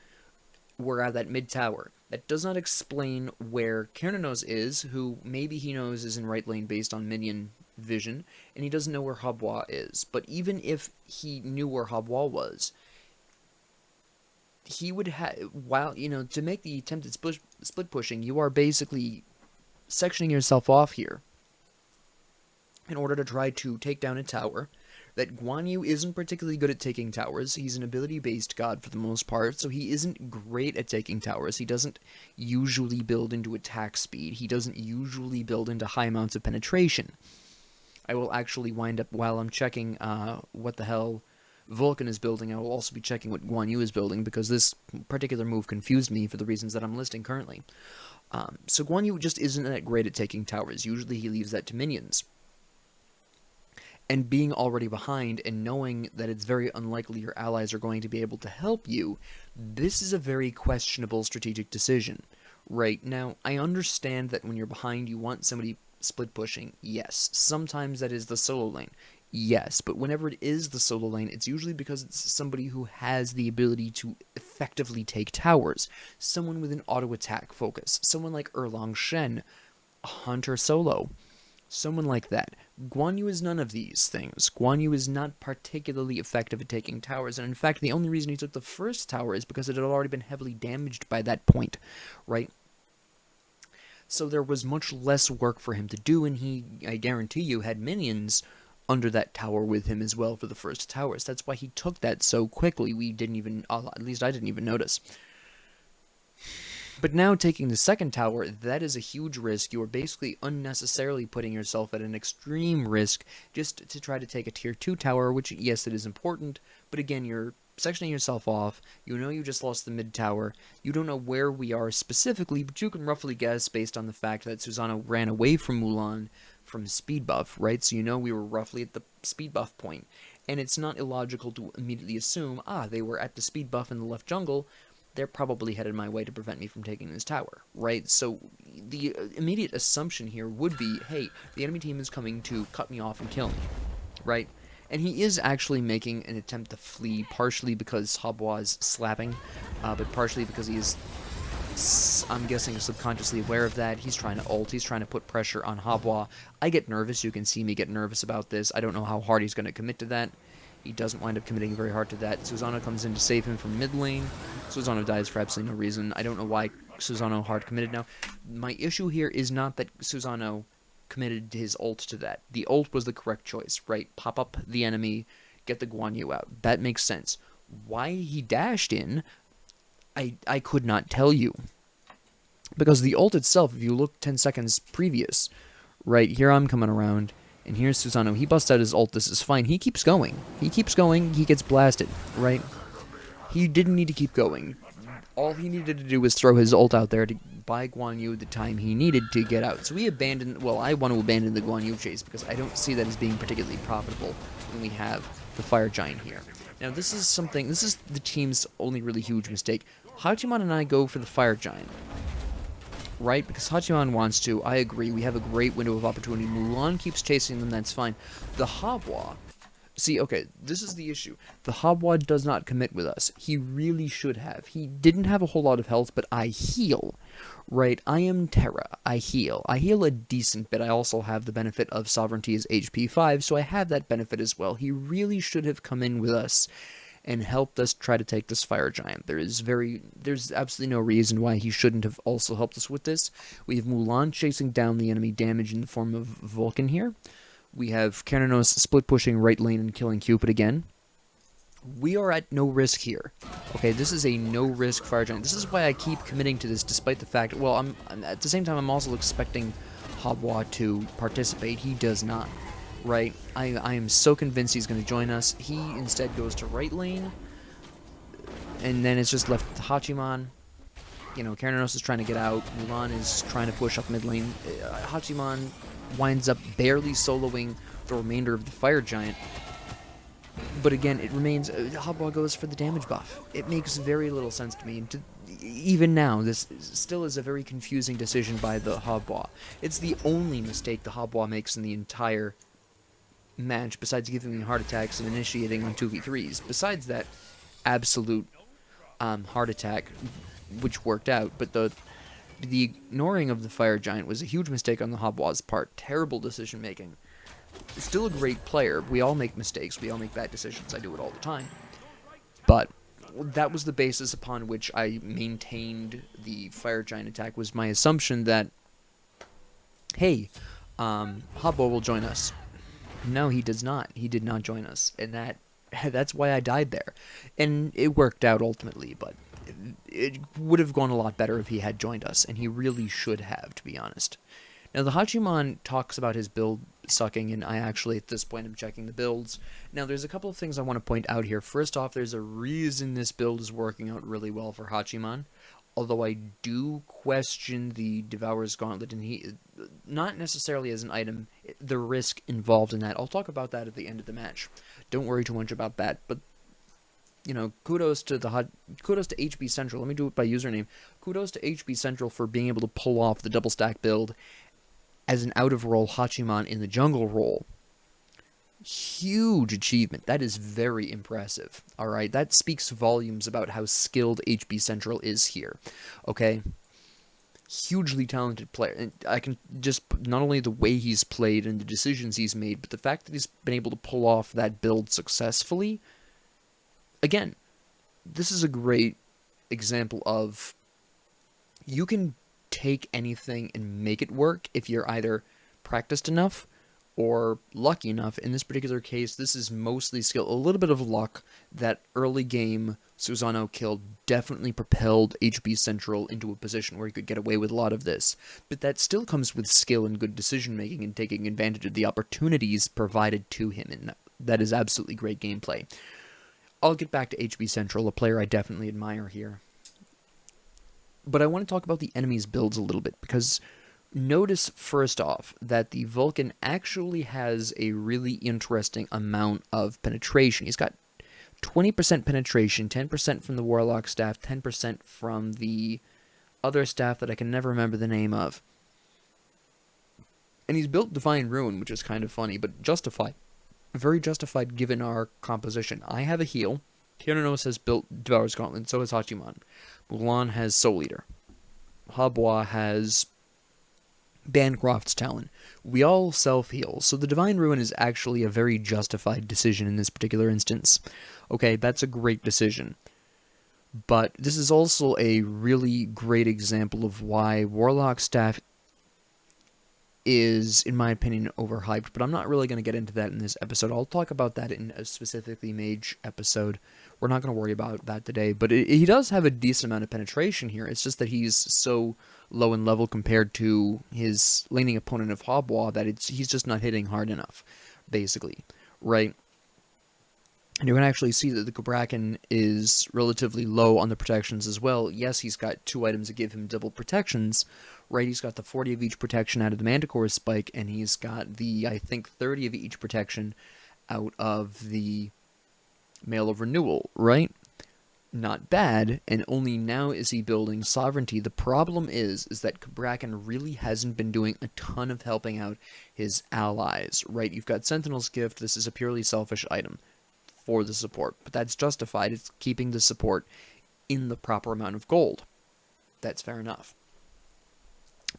A: were at that mid tower. That does not explain where Cernunnos is, who maybe he knows is in right lane based on minion vision, and he doesn't know where Habwa is. But even if he knew where Habwa was, he would have, to make the attempted split pushing, you are basically sectioning yourself off here in order to try to take down a tower. That Guan Yu isn't particularly good at taking towers. He's an ability-based god for the most part, so he isn't great at taking towers. He doesn't usually build into attack speed. He doesn't usually build into high amounts of penetration. I will actually wind up, while I'm checking what the hell Vulcan is building, I will also be checking what Guan Yu is building, because this particular move confused me for the reasons that I'm listing currently. So Guan Yu just isn't that great at taking towers. Usually he leaves that to minions. And being already behind and knowing that it's very unlikely your allies are going to be able to help you, this is a very questionable strategic decision. Right now, I understand that when you're behind you want somebody split pushing, yes. Sometimes that is the solo lane, yes. But whenever it is the solo lane, it's usually because it's somebody who has the ability to effectively take towers. Someone with an auto attack focus. Someone like Erlang Shen, Hunter solo. Someone like that. Guan Yu is none of these things. Guan Yu is not particularly effective at taking towers, and in fact, the only reason he took the first tower is because it had already been heavily damaged by that point, right? So there was much less work for him to do, and he, I guarantee you, had minions under that tower with him as well for the first towers. That's why he took that so quickly. We didn't even, at least I didn't even notice. But now taking the second tower, that is a huge risk. You are basically unnecessarily putting yourself at an extreme risk just to try to take a tier 2 tower, which, yes, it is important, but again, you're sectioning yourself off. You know you just lost the mid tower. You don't know where we are specifically, but you can roughly guess based on the fact that Susanoo ran away from Mulan from speed buff, right? So you know we were roughly at the speed buff point. And it's not illogical to immediately assume, they were at the speed buff in the left jungle, they're probably headed my way to prevent me from taking this tower, right? So the immediate assumption here would be, hey, the enemy team is coming to cut me off and kill me, right? And he is actually making an attempt to flee, partially because Habwa is slapping, but partially because he is, I'm guessing, subconsciously aware of that. He's trying to ult, he's trying to put pressure on Habwa. I get nervous, you can see me get nervous about this. I don't know how hard he's going to commit to that. He doesn't wind up committing very hard to that. Susanoo comes in to save him from mid lane. Susanoo dies for absolutely no reason. I don't know why Susanoo hard committed now. My issue here is not that Susanoo committed his ult to that. The ult was the correct choice, right? Pop up the enemy, get the Guan Yu out. That makes sense. Why he dashed in, I could not tell you. Because the ult itself, if you look 10 seconds previous, right, here I'm coming around, and here's Susanoo. He busts out his ult. This is fine. He keeps going. He keeps going. He gets blasted, right? He didn't need to keep going. All he needed to do was throw his ult out there to buy Guan Yu the time he needed to get out. So we abandoned... Well, I want to abandon the Guan Yu chase because I don't see that as being particularly profitable when we have the Fire Giant here. Now, this is something... This is the team's only really huge mistake. Hachiman and I go for the Fire Giant, right? Because Hachiman wants to. I agree. We have a great window of opportunity. Mulan keeps chasing them. That's fine. The Habwa... See, okay, this is the issue. The Habwa does not commit with us. He really should have. He didn't have a whole lot of health, but I heal, right? I am Terra. I heal. I heal a decent bit. I also have the benefit of Sovereignty as HP 5, so I have that benefit as well. He really should have come in with us and helped us try to take this Fire Giant. There's absolutely no reason why he shouldn't have also helped us with this. We have Mulan chasing down the enemy damage in the form of Vulcan here. We have Cernunnos split pushing right lane and killing Cupid again. We are at no risk here. Okay, this is a no risk Fire Giant. This is why I keep committing to this despite the fact, well, I'm at the same time I'm also expecting Habwa to participate. He does not, right? I am so convinced he's going to join us. He instead goes to right lane, and then it's just left to Hachiman. You know, Cernunnos is trying to get out. Mulan is trying to push up mid lane. Hachiman winds up barely soloing the remainder of the Fire Giant. But again, it remains... Habwa goes for the damage buff. It makes very little sense to me. And even now, this still is a very confusing decision by the Habwa. It's the only mistake the Habwa makes in the entire match, besides giving me heart attacks and initiating on 2v3s. Besides that absolute heart attack, which worked out, but the ignoring of the Fire Giant was a huge mistake on the Habwa's part. Terrible decision making. Still a great player. We all make mistakes. We all make bad decisions. I do it all the time. But that was the basis upon which I maintained the Fire Giant attack, was my assumption that, hey, Habwa will join us. No, he does not. He did not join us. And that's why I died there. And it worked out ultimately, but it would have gone a lot better if he had joined us, and he really should have, to be honest. Now, the Hachiman talks about his build sucking, and I actually, at this point, am checking the builds. Now, there's a couple of things I want to point out here. First off, there's a reason this build is working out really well for Hachiman, although I do question the Devourer's Gauntlet, and he, not necessarily as an item, the risk involved in that. I'll talk about that at the end of the match. Don't worry too much about that, but you know, kudos to HB Central. Let me do it by username. Kudos to HB Central for being able to pull off the double stack build as an out-of-role Hachiman in the jungle role. Huge achievement. That is very impressive. Alright, that speaks volumes about how skilled HB Central is here. Okay? hugely talented player. And I can just, not only the way he's played and the decisions he's made, but the fact that he's been able to pull off that build successfully. Again, this is a great example of you can take anything and make it work if you're either practiced enough or lucky enough. In this particular case, this is mostly skill, a little bit of luck. That early game Susano kill definitely propelled HB Central into a position where he could get away with a lot of this. But that still comes with skill and good decision making and taking advantage of the opportunities provided to him, and that is absolutely great gameplay. I'll get back to HB Central, a player I definitely admire here. But I want to talk about the enemy's builds a little bit, because notice first off that the Vulcan actually has a really interesting amount of penetration. He's got 20% penetration, 10% from the Warlock staff, 10% from the other staff that I can never remember the name of. And he's built Divine Ruin, which is kind of funny, but justified. Very justified given our composition. I have a heal. Tyrannos has built Devourer's Gauntlet, so has Hachiman. Mulan has Soul Eater. Habwa has Bancroft's Talon. We all self-heal, so the Divine Ruin is actually a very justified decision in this particular instance. Okay, that's a great decision. But this is also a really great example of why Warlock Staff is, in my opinion, overhyped, but I'm not really going to get into that in this episode. I'll talk about that in a specifically mage episode. We're not going to worry about that today, but he does have a decent amount of penetration here. It's just that he's so low in level compared to his laning opponent of Habwa that he's just not hitting hard enough, basically, right? And you can actually see that the Cabrakan is relatively low on the protections as well. Yes, he's got 2 items that give him double protections, right? He's got the 40 of each protection out of the Manticore Spike, and he's got the, I think, 30 of each protection out of the Mail of Renewal, right? Not bad, and only now is he building Sovereignty. The problem is that Cabrakan really hasn't been doing a ton of helping out his allies, right? You've got Sentinel's Gift. This is a purely selfish item for the support, but that's justified. It's keeping the support in the proper amount of gold. That's fair enough.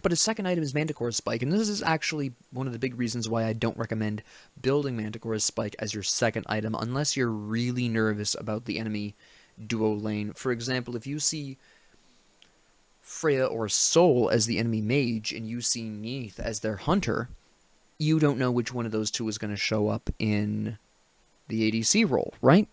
A: But his second item is Manticore's Spike, and this is actually one of the big reasons why I don't recommend building Manticore's Spike as your second item unless you're really nervous about the enemy duo lane. For example, if you see Freya or Sol as the enemy mage and you see Neith as their hunter, you don't know which one of those two is going to show up in the ADC role, right?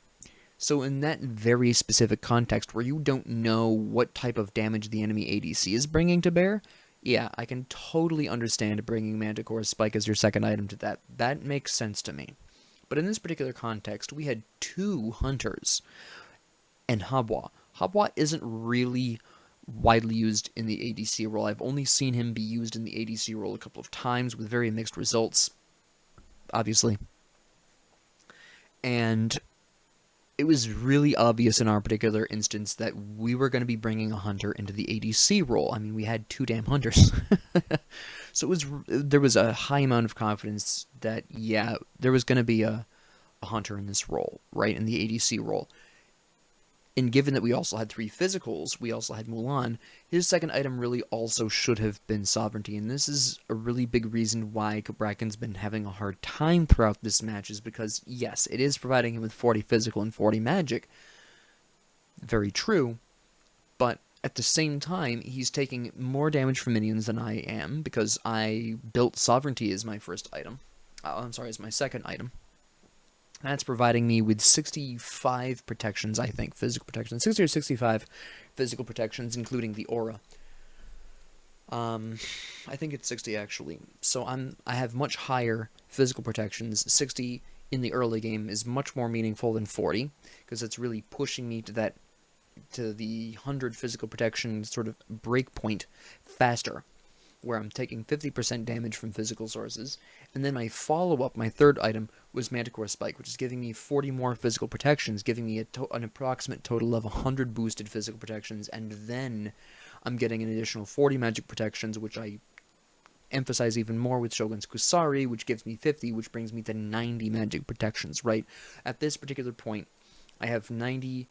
A: So in that very specific context where you don't know what type of damage the enemy ADC is bringing to bear, yeah, I can totally understand bringing Manticore's Spike as your second item to that. That makes sense to me. But in this particular context, we had 2 hunters and Habwa. Habwa isn't really widely used in the ADC role. I've only seen him be used in the ADC role a couple of times with very mixed results, obviously. And it was really obvious in our particular instance that we were going to be bringing a hunter into the ADC role. I mean, we had 2 damn hunters. So there was a high amount of confidence that, yeah, there was going to be a hunter in this role, right, in the ADC role. And given that we also had 3 physicals, we also had Mulan, his second item really also should have been Sovereignty. And this is a really big reason why Cabrakan's been having a hard time throughout this match, is because, yes, it is providing him with 40 physical and 40 magic. Very true. But at the same time, he's taking more damage from minions than I am, because I built Sovereignty as my first item. As my second item. That's providing me with 65 protections, I think, physical protections. 60 or 65 physical protections, including the aura. I think it's 60, actually. So I have much higher physical protections. 60 in the early game is much more meaningful than 40, because it's really pushing me to the 100 physical protection sort of break point faster, where I'm taking 50% damage from physical sources. And then my follow-up, my third item, was Manticore Spike, which is giving me 40 more physical protections, giving me an approximate total of 100 boosted physical protections, and then I'm getting an additional 40 magic protections, which I emphasize even more with Shogun's Kusari, which gives me 50, which brings me to 90 magic protections, right? At this particular point, I have 90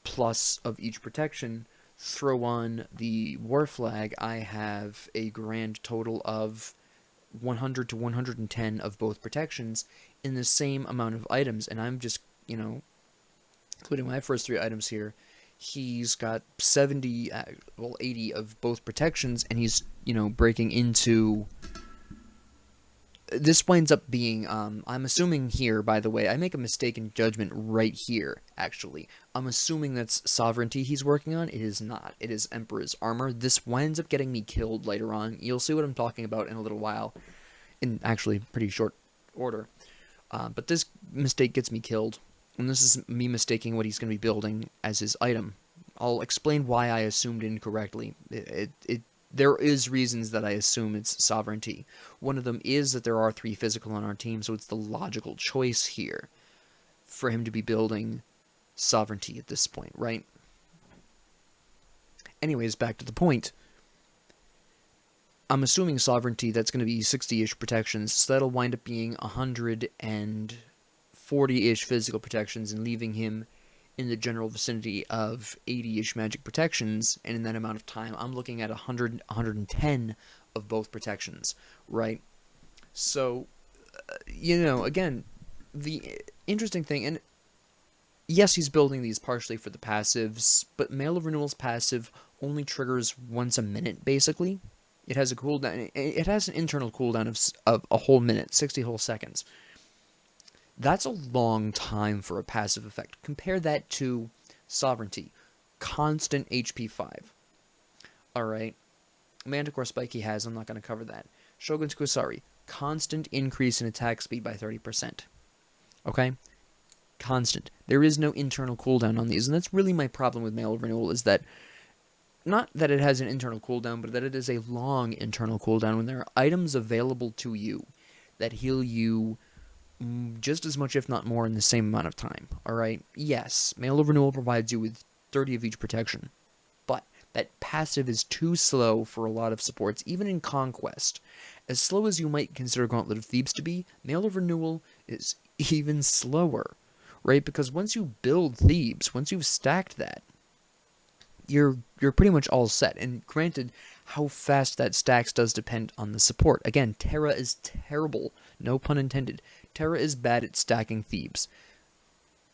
A: plus of each protection, throw on the war flag, I have a grand total of 100 to 110 of both protections in the same amount of items, and I'm just, including my first 3 items here, he's got 70, 80 of both protections, and he's, breaking into... This winds up being, I'm assuming here, by the way, I make a mistake in judgment right here, actually. I'm assuming that's sovereignty he's working on. It is not. It is Emperor's armor. This winds up getting me killed later on. You'll see what I'm talking about in a little while, in actually pretty short order. But this mistake gets me killed, and this is me mistaking what he's going to be building as his item. I'll explain why I assumed incorrectly. There is reasons that I assume it's sovereignty. One of them is that there are 3 physical on our team, so it's the logical choice here for him to be building sovereignty at this point, right? Anyways, back to the point. I'm assuming sovereignty, that's going to be 60-ish protections, so that'll wind up being 140-ish physical protections and leaving him in the general vicinity of 80-ish magic protections, and in that amount of time, I'm looking at 100, 110 of both protections, right? So, again, the interesting thing, and yes, he's building these partially for the passives, but Mail of Renewal's passive only triggers once a minute, basically. It has a cooldown, it has an internal cooldown of a whole minute, 60 whole seconds. That's a long time for a passive effect. Compare that to Sovereignty. Constant HP 5. Alright. Manticore Spike he has, I'm not going to cover that. Shogun's Kusari. Constant increase in attack speed by 30%. Okay? Constant. There is no internal cooldown on these, and that's really my problem with Mail of Renewal, is that not that it has an internal cooldown, but that it is a long internal cooldown when there are items available to you that heal you just as much, if not more, in the same amount of time. Alright? Yes, Mail of Renewal provides you with 30 of each protection, but that passive is too slow for a lot of supports, even in Conquest. As slow as you might consider Gauntlet of Thebes to be, Mail of Renewal is even slower, right? Because once you build Thebes, once you've stacked that, you're pretty much all set. And granted, how fast that stacks does depend on the support. Again, Terra is terrible, no pun intended. Terra is bad at stacking Thebes.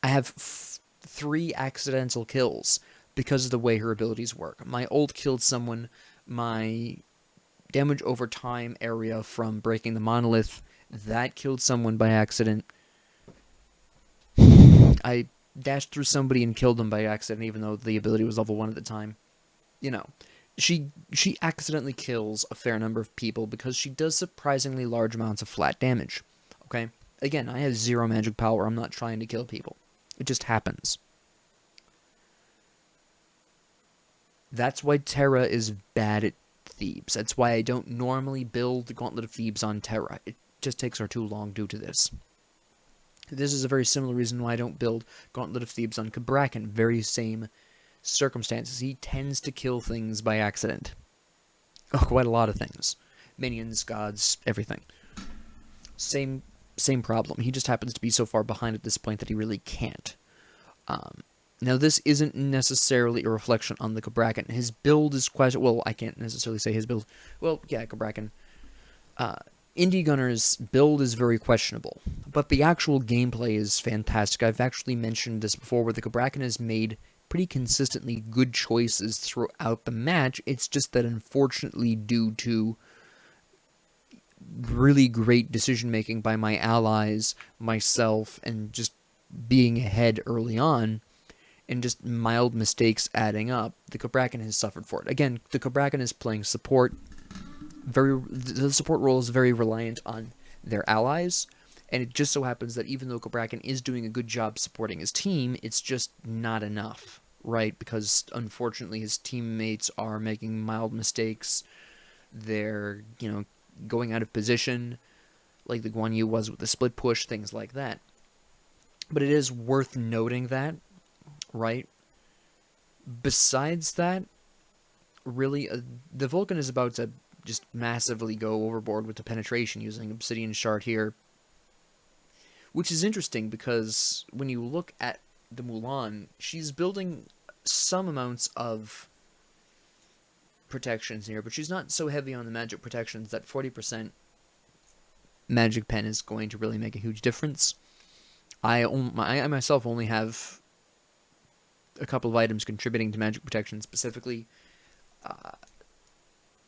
A: I have 3 accidental kills because of the way her abilities work. My ult killed someone, my damage over time area from breaking the monolith, that killed someone by accident. I dashed through somebody and killed them by accident, even though the ability was level 1 at the time. She accidentally kills a fair number of people because she does surprisingly large amounts of flat damage. Okay? Again, I have 0 magic power. I'm not trying to kill people. It just happens. That's why Terra is bad at Thebes. That's why I don't normally build the Gauntlet of Thebes on Terra. It just takes her too long due to this. This is a very similar reason why I don't build Gauntlet of Thebes on Cabrakan. Very same circumstances. He tends to kill things by accident. Oh, quite a lot of things. Minions, gods, everything. Same problem. He just happens to be so far behind at this point that he really can't. Now, this isn't necessarily a reflection on the Cabrakan. His build is quite... Well, I can't necessarily say his build. Well, yeah, Cabrakan. Indie Gunner's build is very questionable, but the actual gameplay is fantastic. I've actually mentioned this before, where the Cabrakan has made pretty consistently good choices throughout the match. It's just that, unfortunately, due to really great decision-making by my allies, myself, and just being ahead early on, and just mild mistakes adding up, the Cabrakan has suffered for it. Again, the Cabrakan is playing support. The support role is very reliant on their allies, and it just so happens that even though Cabrakan is doing a good job supporting his team, it's just not enough, right? Because, unfortunately, his teammates are making mild mistakes. They're, going out of position, like the Guan Yu was with the split push, things like that. But it is worth noting that, right? Besides that, really, the Vulcan is about to just massively go overboard with the penetration using Obsidian Shard here. Which is interesting because when you look at the Mulan, she's building some amounts of protections here, but she's not so heavy on the magic protections that 40% magic pen is going to really make a huge difference. I myself only have a couple of items contributing to magic protection specifically.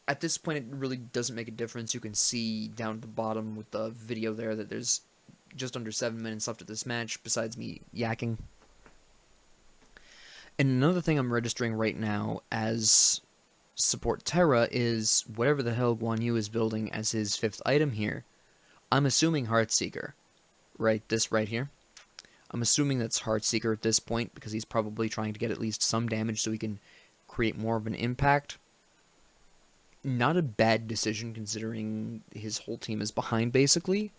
A: At this point, it really doesn't make a difference. You can see down at the bottom with the video there that there's just under 7 minutes left of this match, besides me yakking. And another thing I'm registering right now as support Terra is whatever the hell Guan Yu is building as his 5th item here. I'm assuming Heartseeker, right? This right here. I'm assuming that's Heartseeker at this point, because he's probably trying to get at least some damage so he can create more of an impact. Not a bad decision, considering his whole team is behind, basically.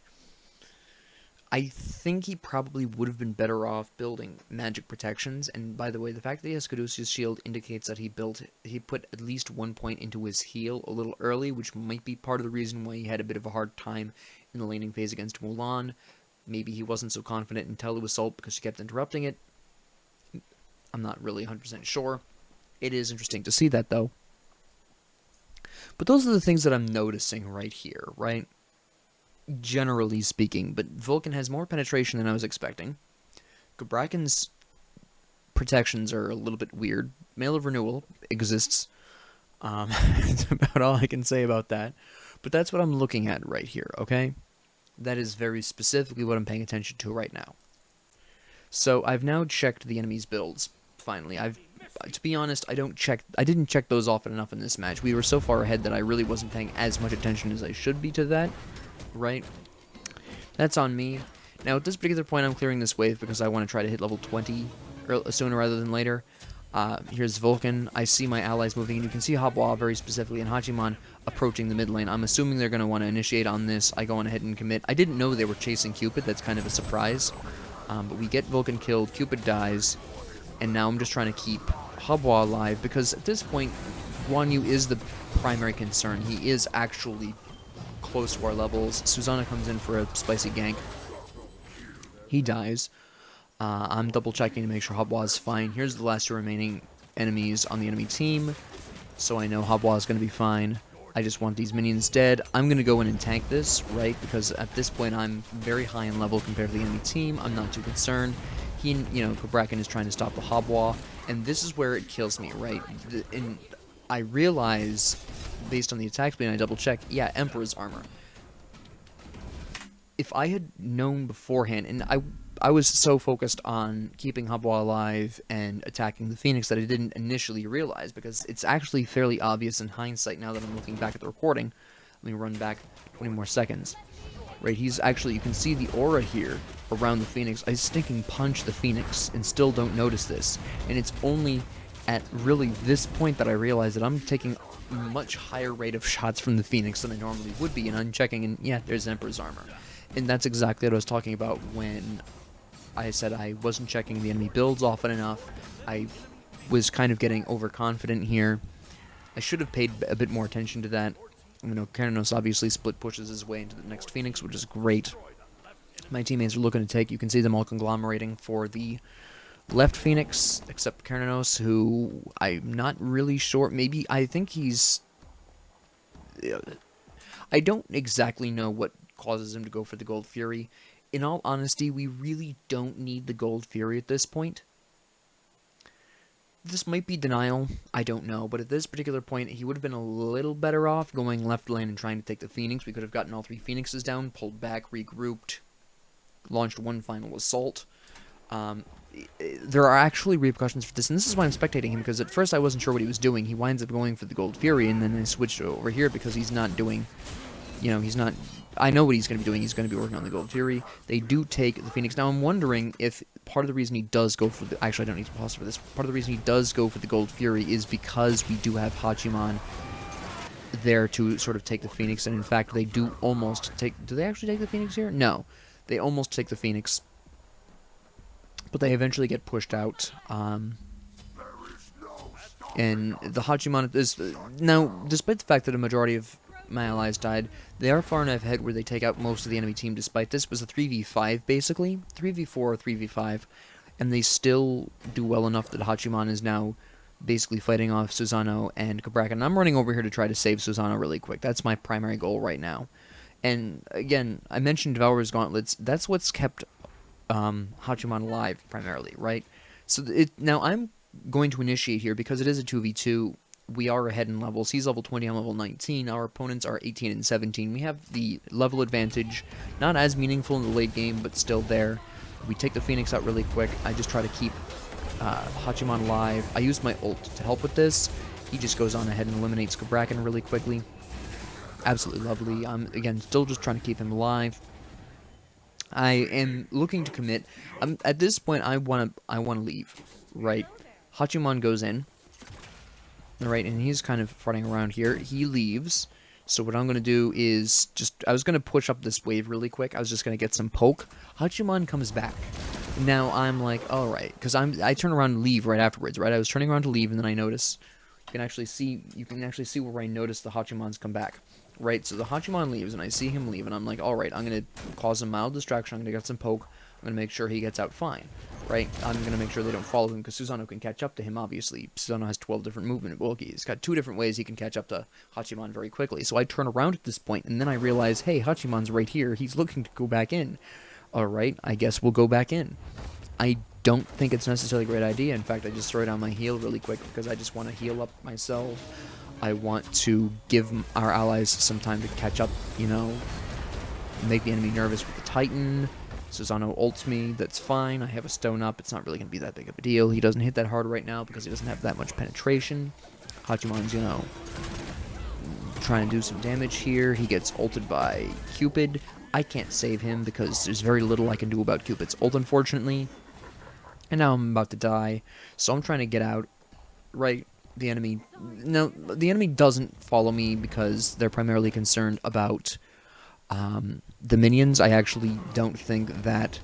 A: I think he probably would have been better off building magic protections, and by the way, the fact that he has Caduceus' shield indicates that he put at least 1 point into his heal a little early, which might be part of the reason why he had a bit of a hard time in the laning phase against Mulan. Maybe he wasn't so confident in Tellu Assault because she kept interrupting it. I'm not really 100% sure. It is interesting to see that, though. But those are the things that I'm noticing right here, right? Generally speaking, but Vulcan has more penetration than I was expecting. Gabrakan's protections are a little bit weird. Mail of Renewal exists. That's about all I can say about that. But that's what I'm looking at right here, okay? That is very specifically what I'm paying attention to right now. So I've now checked the enemy's builds, finally. To be honest, I didn't check those often enough in this match. We were so far ahead that I really wasn't paying as much attention as I should be to that. Right? That's on me. Now, at this particular point, I'm clearing this wave because I want to try to hit level 20 sooner rather than later. Here's Vulcan. I see my allies moving, and you can see Habwa very specifically and Hachiman approaching the mid lane. I'm assuming they're going to want to initiate on this. I go on ahead and commit. I didn't know they were chasing Cupid. That's kind of a surprise. But we get Vulcan killed. Cupid dies. And now I'm just trying to keep Habwa alive because at this point, Guan Yu is the primary concern. He is actually close to our levels. Susanna comes in for a spicy gank. He dies. I'm double checking to make sure Habwa is fine. Here's the last 2 remaining enemies on the enemy team, so I know Habwa is going to be fine. I just want these minions dead. I'm going to go in and tank this, right, because at this point I'm very high in level compared to the enemy team. I'm not too concerned. Gabrakan is trying to stop the Habwa, and this is where it kills me, right? And I realize, based on the attack speed, and I double check, yeah, Emperor's armor. If I had known beforehand, and I was so focused on keeping Habwa alive and attacking the Phoenix that I didn't initially realize, because it's actually fairly obvious in hindsight now that I'm looking back at the recording. Let me run back 20 more seconds. Right, he's actually, you can see the aura here around the Phoenix. I stinking punch the Phoenix and still don't notice this. And it's only at really this point that I realize that I'm taking a much higher rate of shots from the Phoenix than I normally would be, and I'm checking, and yeah, there's Emperor's armor. And that's exactly what I was talking about when I said I wasn't checking the enemy builds often enough. I was kind of getting overconfident here. I should have paid a bit more attention to that. Keranos obviously split pushes his way into the next Phoenix, which is great. My teammates are looking to take. You can see them all conglomerating for the left Phoenix, except Keranos, who I'm not really sure. Maybe, I think he's... I don't exactly know what causes him to go for the Gold Fury. In all honesty, we really don't need the Gold Fury at this point. This might be denial, I don't know, but at this particular point, he would have been a little better off going left lane and trying to take the Phoenix. We could have gotten all 3 Phoenixes down, pulled back, regrouped, launched one final assault. There are actually repercussions for this, and this is why I'm spectating him, because at first I wasn't sure what he was doing. He winds up going for the Gold Fury, and then I switched over here because he's not doing, he's not... I know what he's going to be doing. He's going to be working on the Gold Fury. They do take the Phoenix. Now, I'm wondering if part of the reason he does go for the... Actually, I don't need to pause for this. Part of the reason he does go for the Gold Fury is because we do have Hachiman there to sort of take the Phoenix, and in fact, they do almost take... Do they actually take the Phoenix here? No. They almost take the Phoenix, but they eventually get pushed out. And the Hachiman is... Now, despite the fact that a majority of my allies died, they are far enough ahead where they take out most of the enemy team, despite this. It was a 3v5, basically. 3v4 or 3v5. And they still do well enough that Hachiman is now basically fighting off Susano and Cabrakan. And I'm running over here to try to save Susano really quick. That's my primary goal right now. And again, I mentioned Devourer's Gauntlets. That's what's kept Hachiman alive primarily, right? So now I'm going to initiate here because it is a 2v2. We are ahead in levels. He's level 20, I'm level 19. Our opponents are 18 and 17. We have the level advantage. Not as meaningful in the late game, but still there. We take the Phoenix out really quick. I just try to keep Hachiman alive. I use my ult to help with this. He just goes on ahead and eliminates Cabrakan really quickly. Absolutely lovely. I'm, again, still just trying to keep him alive. I am looking to commit. At this point, I want to leave, right? Hachiman goes in. Alright, and he's kind of farting around here. He leaves. So what I'm going to do is I was going to push up this wave really quick. I was just going to get some poke. Hachiman comes back. Now I'm like, alright, because I turn around and leave right afterwards, right? I was turning around to leave, and then I notice, you can actually see where I notice the Hachimans come back. Right, so the Hachiman leaves, and I see him leave, and I'm like, alright, I'm going to cause a mild distraction. I'm going to get some poke. I'm going to make sure he gets out fine. Right? I'm going to make sure they don't follow him, because Susano can catch up to him, obviously. Susano has 12 different movement. Well, he's got 2 different ways he can catch up to Hachiman very quickly. So I turn around at this point, and then I realize, hey, Hachiman's right here. He's looking to go back in. Alright, I guess we'll go back in. I don't think it's necessarily a great idea. In fact, I just throw down my heal really quick, because I just want to heal up myself. I want to give our allies some time to catch up, you know, make the enemy nervous with the Titan. Susano ults me, that's fine. I have a stone up, it's not really going to be that big of a deal. He doesn't hit that hard right now because he doesn't have that much penetration. Hachiman's, you know, trying to do some damage here. He gets ulted by Cupid. I can't save him because there's very little I can do about Cupid's ult, unfortunately. And now I'm about to die, so I'm trying to get out, right? The enemy doesn't follow me because they're primarily concerned about the minions. I actually don't think that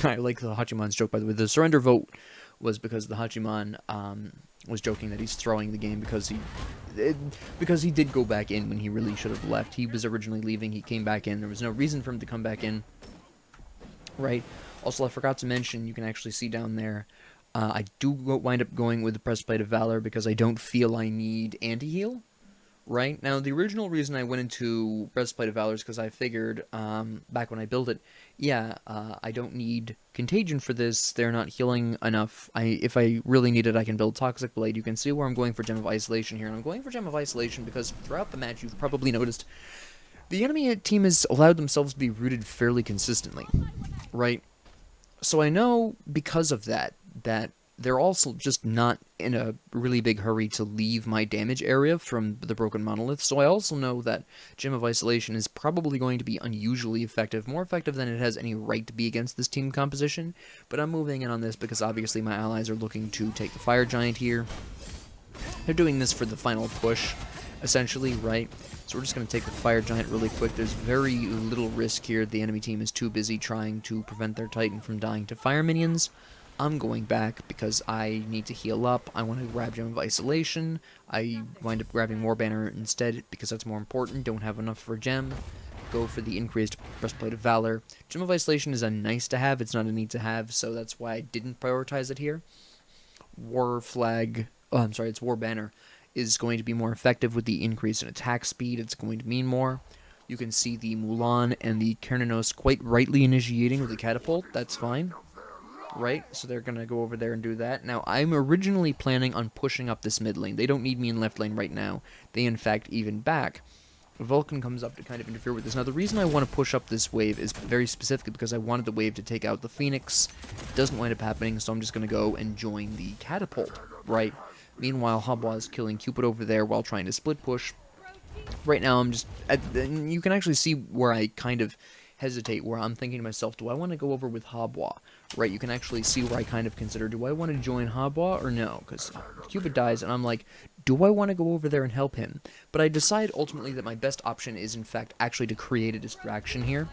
A: I like the Hachiman's joke, by the way. The surrender vote was because the Hachiman was joking that he's throwing the game because he did go back in when he really should have left. He was originally leaving, he came back in. There was no reason for him to come back in, right? Also, I forgot to mention, you can actually see down there, I do wind up going with the Breastplate of Valor because I don't feel I need anti-heal, right? Now, the original reason I went into Breastplate of Valor is because I figured, back when I built it, I don't need Contagion for this. They're not healing enough. If I really need it, I can build Toxic Blade. You can see where I'm going for Gem of Isolation here, and I'm going for Gem of Isolation because throughout the match, you've probably noticed, the enemy team has allowed themselves to be rooted fairly consistently, right? So I know, because of that they're also just not in a really big hurry to leave my damage area from the Broken Monolith, so I also know that Gem of Isolation is probably going to be unusually effective, more effective than it has any right to be against this team composition, but I'm moving in on this because obviously my allies are looking to take the Fire Giant here. They're doing this for the final push, essentially, right? So we're just going to take the Fire Giant really quick. There's very little risk here. The enemy team is too busy trying to prevent their Titan from dying to fire minions. I'm going back because I need to heal up. I want to grab Gem of Isolation. I wind up grabbing War Banner instead because that's more important. Don't have enough for Gem. Go for the increased Breastplate of Valor. Gem of Isolation is a nice to have. It's not a need to have, so that's why I didn't prioritize it here. War Banner is going to be more effective with the increase in attack speed. It's going to mean more. You can see the Mulan and the Kernanos quite rightly initiating with the Catapult. That's fine. Right, so they're going to go over there and do that. Now, I'm originally planning on pushing up this mid lane. They don't need me in left lane right now. They, in fact, even back. Vulcan comes up to kind of interfere with this. Now, the reason I want to push up this wave is very specifically because I wanted the wave to take out the Phoenix. It doesn't wind up happening, so I'm just going to go and join the Catapult, right? Meanwhile, Habwa is killing Cupid over there while trying to split push. Right now, I'm just... you can actually see where I kind of hesitate, where I'm thinking to myself, do I want to go over with Habwa? Right, you can actually see where I kind of consider, do I want to join Habwa or no? Because Cupid dies, and I'm like, do I want to go over there and help him? But I decide ultimately that my best option is, in fact, actually to create a distraction here.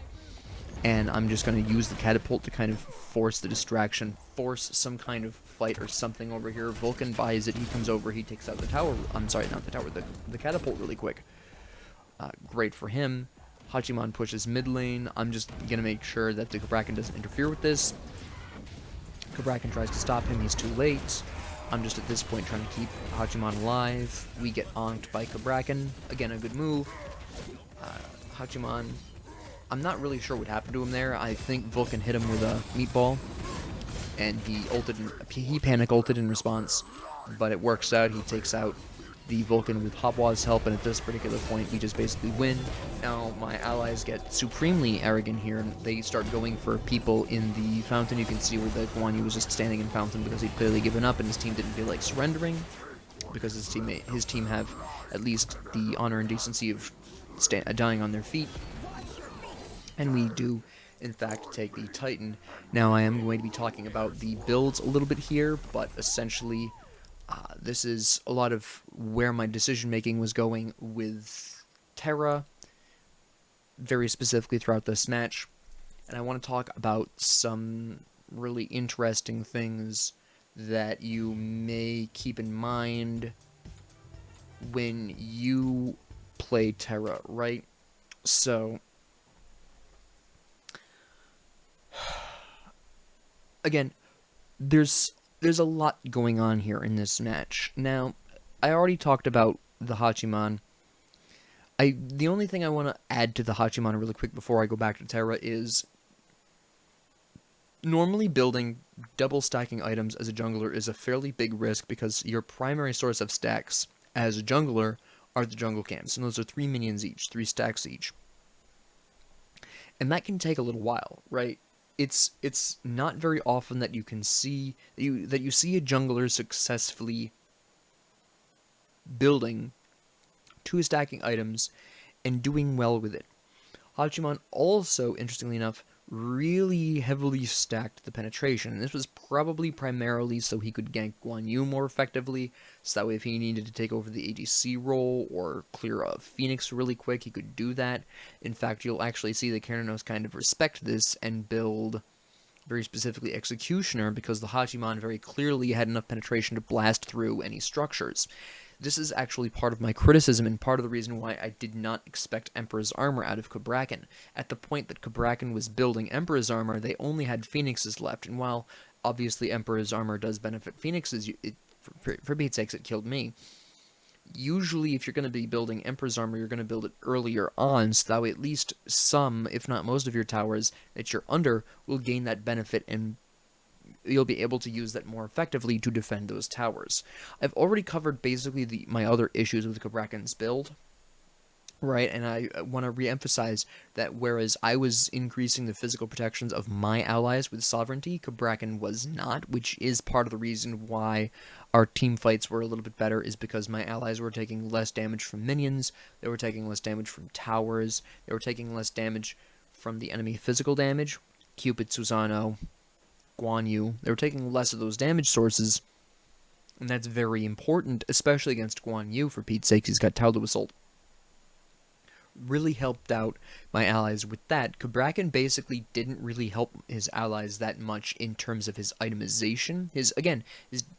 A: And I'm just going to use the Catapult to kind of force the distraction, force some kind of fight or something over here. Vulcan buys it, he comes over, he takes out the tower. I'm sorry, not the tower, the Catapult really quick. Great for him. Hachiman pushes mid lane. I'm just going to make sure that the Cabrakan doesn't interfere with this. Cabrakan tries to stop him, he's too late. I'm just at this point trying to keep Hachiman alive. We get onked by Cabrakan. Again, a good move. Hachiman, I'm not really sure what happened to him there. I think Vulcan hit him with a meatball, and he panic ulted in response, but it works out. He takes out the Vulcan with Hopwa's help, and at this particular point, we just basically win. Now, my allies get supremely arrogant here, and they start going for people in the fountain. You can see where the Guan Yu was just standing in fountain because he'd clearly given up, and his team didn't feel like surrendering, because his team have at least the honor and decency of dying on their feet. And we do, in fact, take the Titan. Now, I am going to be talking about the builds a little bit here, but essentially, this is a lot of where my decision-making was going with Terra, very specifically throughout this match. And I want to talk about some really interesting things that you may keep in mind when you play Terra, right? So, again, there's a lot going on here in this match. Now, I already talked about the Hachiman. The only thing I want to add to the Hachiman really quick before I go back to Terra is normally building double stacking items as a jungler is a fairly big risk because your primary source of stacks as a jungler are the jungle camps, and those are 3 minions each, 3 stacks each. And that can take a little while, right? It's not very often that you can see that you see a jungler successfully building 2 stacking items and doing well with it. Hachiman also, interestingly enough, really heavily stacked the penetration, and this was probably primarily so he could gank Guan Yu more effectively, so that way if he needed to take over the ADC role or clear a Phoenix really quick, he could do that. In fact, you'll actually see the Keranos kind of respect this and build very specifically Executioner, because the Hachiman very clearly had enough penetration to blast through any structures. This is actually part of my criticism and part of the reason why I did not expect Emperor's Armor out of Cabrakan. At the point that Cabrakan was building Emperor's Armor, they only had Phoenixes left, and while obviously Emperor's Armor does benefit Phoenixes, for Pete's sakes, it killed me. Usually, if you're going to be building Emperor's Armor, you're going to build it earlier on, so that way at least some, if not most of your towers that you're under will gain that benefit, and you'll be able to use that more effectively to defend those towers. I've already covered basically my other issues with Cabrakan's build, right? And I want to re-emphasize that whereas I was increasing the physical protections of my allies with sovereignty, Cabrakan was not, which is part of the reason why our team fights were a little bit better, is because my allies were taking less damage from minions, they were taking less damage from towers, they were taking less damage from the enemy physical damage, Cupid, Susano, Guan Yu. They were taking less of those damage sources, and that's very important, especially against Guan Yu, for Pete's sake. He's got Taldo Assault. Really helped out my allies with that. Cabrakan basically didn't really help his allies that much in terms of his itemization. His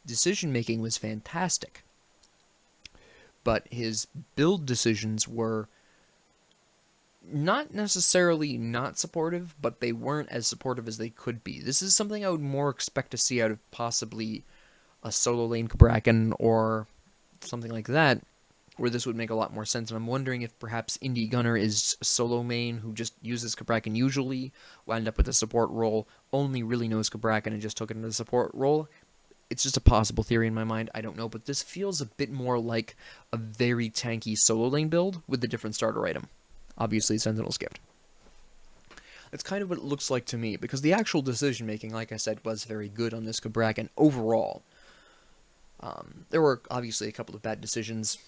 A: decision-making was fantastic, but his build decisions were not necessarily not supportive, but they weren't as supportive as they could be. This is something I would more expect to see out of possibly a solo lane Cabrakan or something like that, where this would make a lot more sense. And I'm wondering if perhaps Indie Gunner is a solo main who just uses Cabrakan usually, wound up with a support role, only really knows Cabrakan and just took it into the support role. It's just a possible theory in my mind, I don't know, but this feels a bit more like a very tanky solo lane build with a different starter item. Obviously, Sentinel's Gift. That's kind of what it looks like to me, because the actual decision-making, like I said, was very good on this Cabrakan overall. There were obviously a couple of bad decisions,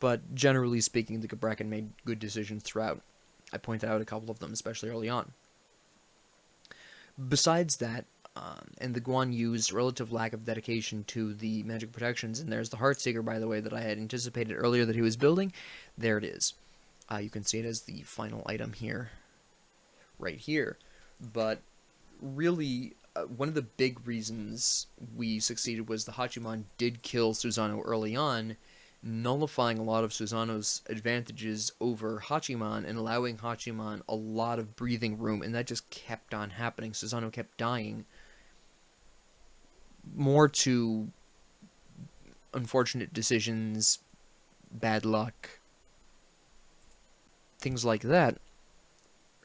A: but generally speaking, the Cabrakan made good decisions throughout. I pointed out a couple of them, especially early on. Besides that, and the Guan Yu's relative lack of dedication to the magic protections, and there's the Heartseeker, by the way, that I had anticipated earlier that he was building. There it is. You can see it as the final item here, right here. But really, one of the big reasons we succeeded was the Hachiman did kill Susano early on, nullifying a lot of Susano's advantages over Hachiman and allowing Hachiman a lot of breathing room, and that just kept on happening. Susano kept dying more to unfortunate decisions, bad luck, things like that.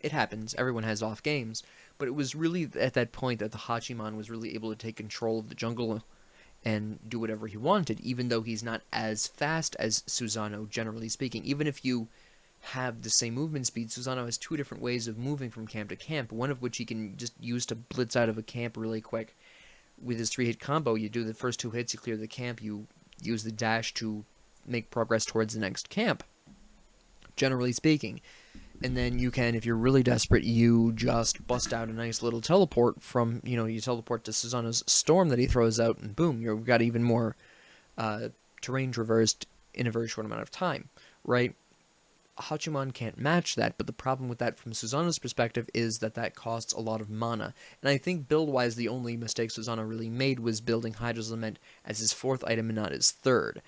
A: It happens. Everyone has off games. But it was really at that point that the Hachiman was really able to take control of the jungle and do whatever he wanted, even though he's not as fast as Susanoo, generally speaking. Even if you have the same movement speed, Susanoo has two different ways of moving from camp to camp, one of which he can just use to blitz out of a camp really quick. With his 3-hit combo, you do the first 2 hits, you clear the camp, you use the dash to make progress towards the next camp, generally speaking. And then you can, if you're really desperate, you just bust out a nice little teleport from, you teleport to Susanoo's storm that he throws out, and boom, you've got even more terrain traversed in a very short amount of time, right? Hachiman can't match that, but the problem with that from Susanoo's perspective is that costs a lot of mana. And I think build-wise, the only mistake Susanoo really made was building Hydra's Lament as his 4th item and not his 3rd.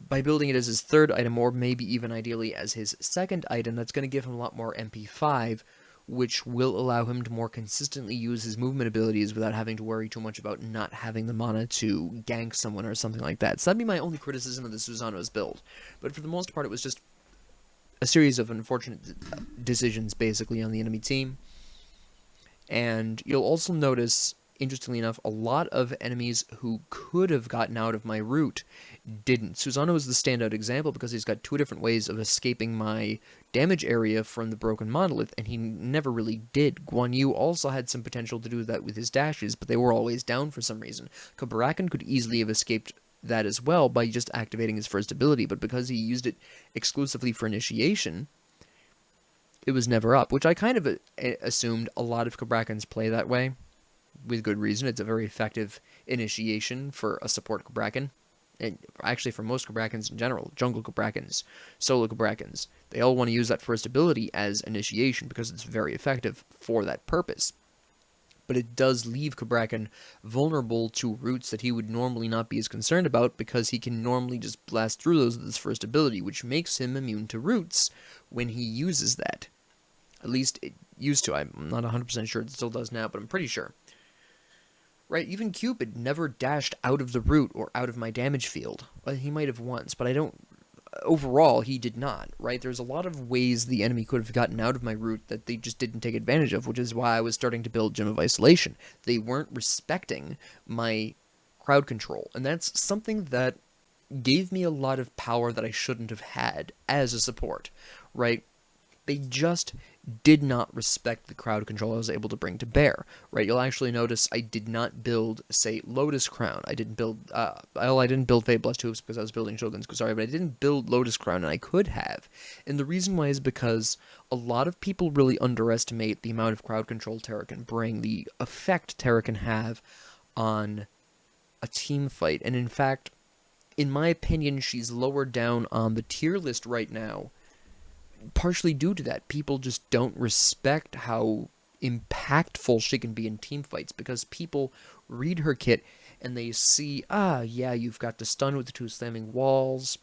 A: By building it as his 3rd item, or maybe even ideally as his 2nd item, that's going to give him a lot more MP5, which will allow him to more consistently use his movement abilities without having to worry too much about not having the mana to gank someone or something like that. So that'd be my only criticism of the Susanoo's build. But for the most part, it was just a series of unfortunate decisions, basically, on the enemy team. And you'll also notice, interestingly enough, a lot of enemies who could have gotten out of my route didn't. Susanoo is the standout example because he's got 2 different ways of escaping my damage area from the broken monolith, and he never really did. Guan Yu also had some potential to do that with his dashes, but they were always down for some reason. Kabarakan could easily have escaped that as well by just activating his first ability, but because he used it exclusively for initiation, it was never up, which I kind of assumed a lot of Kabrakans play that way, with good reason. It's a very effective initiation for a support Kabrakan, and actually for most Kabrakans in general, jungle Kabrakans, solo Kabrakans, they all want to use that first ability as initiation because it's very effective for that purpose. But it does leave Kabrakan vulnerable to routes that he would normally not be as concerned about because he can normally just blast through those with his first ability, which makes him immune to routes when he uses that. At least it used to. I'm not 100% sure it still does now, but I'm pretty sure. Right, even Cupid never dashed out of the route or out of my damage field. Well, he might have once, but I don't... Overall, he did not, right? There's a lot of ways the enemy could have gotten out of my route that they just didn't take advantage of, which is why I was starting to build Gem of Isolation. They weren't respecting my crowd control, and that's something that gave me a lot of power that I shouldn't have had as a support, right? They just did not respect the crowd control I was able to bring to bear, right? You'll actually notice I did not build, say, Lotus Crown. I didn't build, I didn't build Fate Blast Hoops because I was building Shogun's Kusari, but I didn't build Lotus Crown, and I could have. And the reason why is because a lot of people really underestimate the amount of crowd control Terra can bring, the effect Terra can have on a team fight. And in fact, in my opinion, she's lower down on the tier list right now, partially due to that. People just don't respect how impactful she can be in team fights because people read her kit and they see, yeah, you've got the stun with the 2 slamming walls.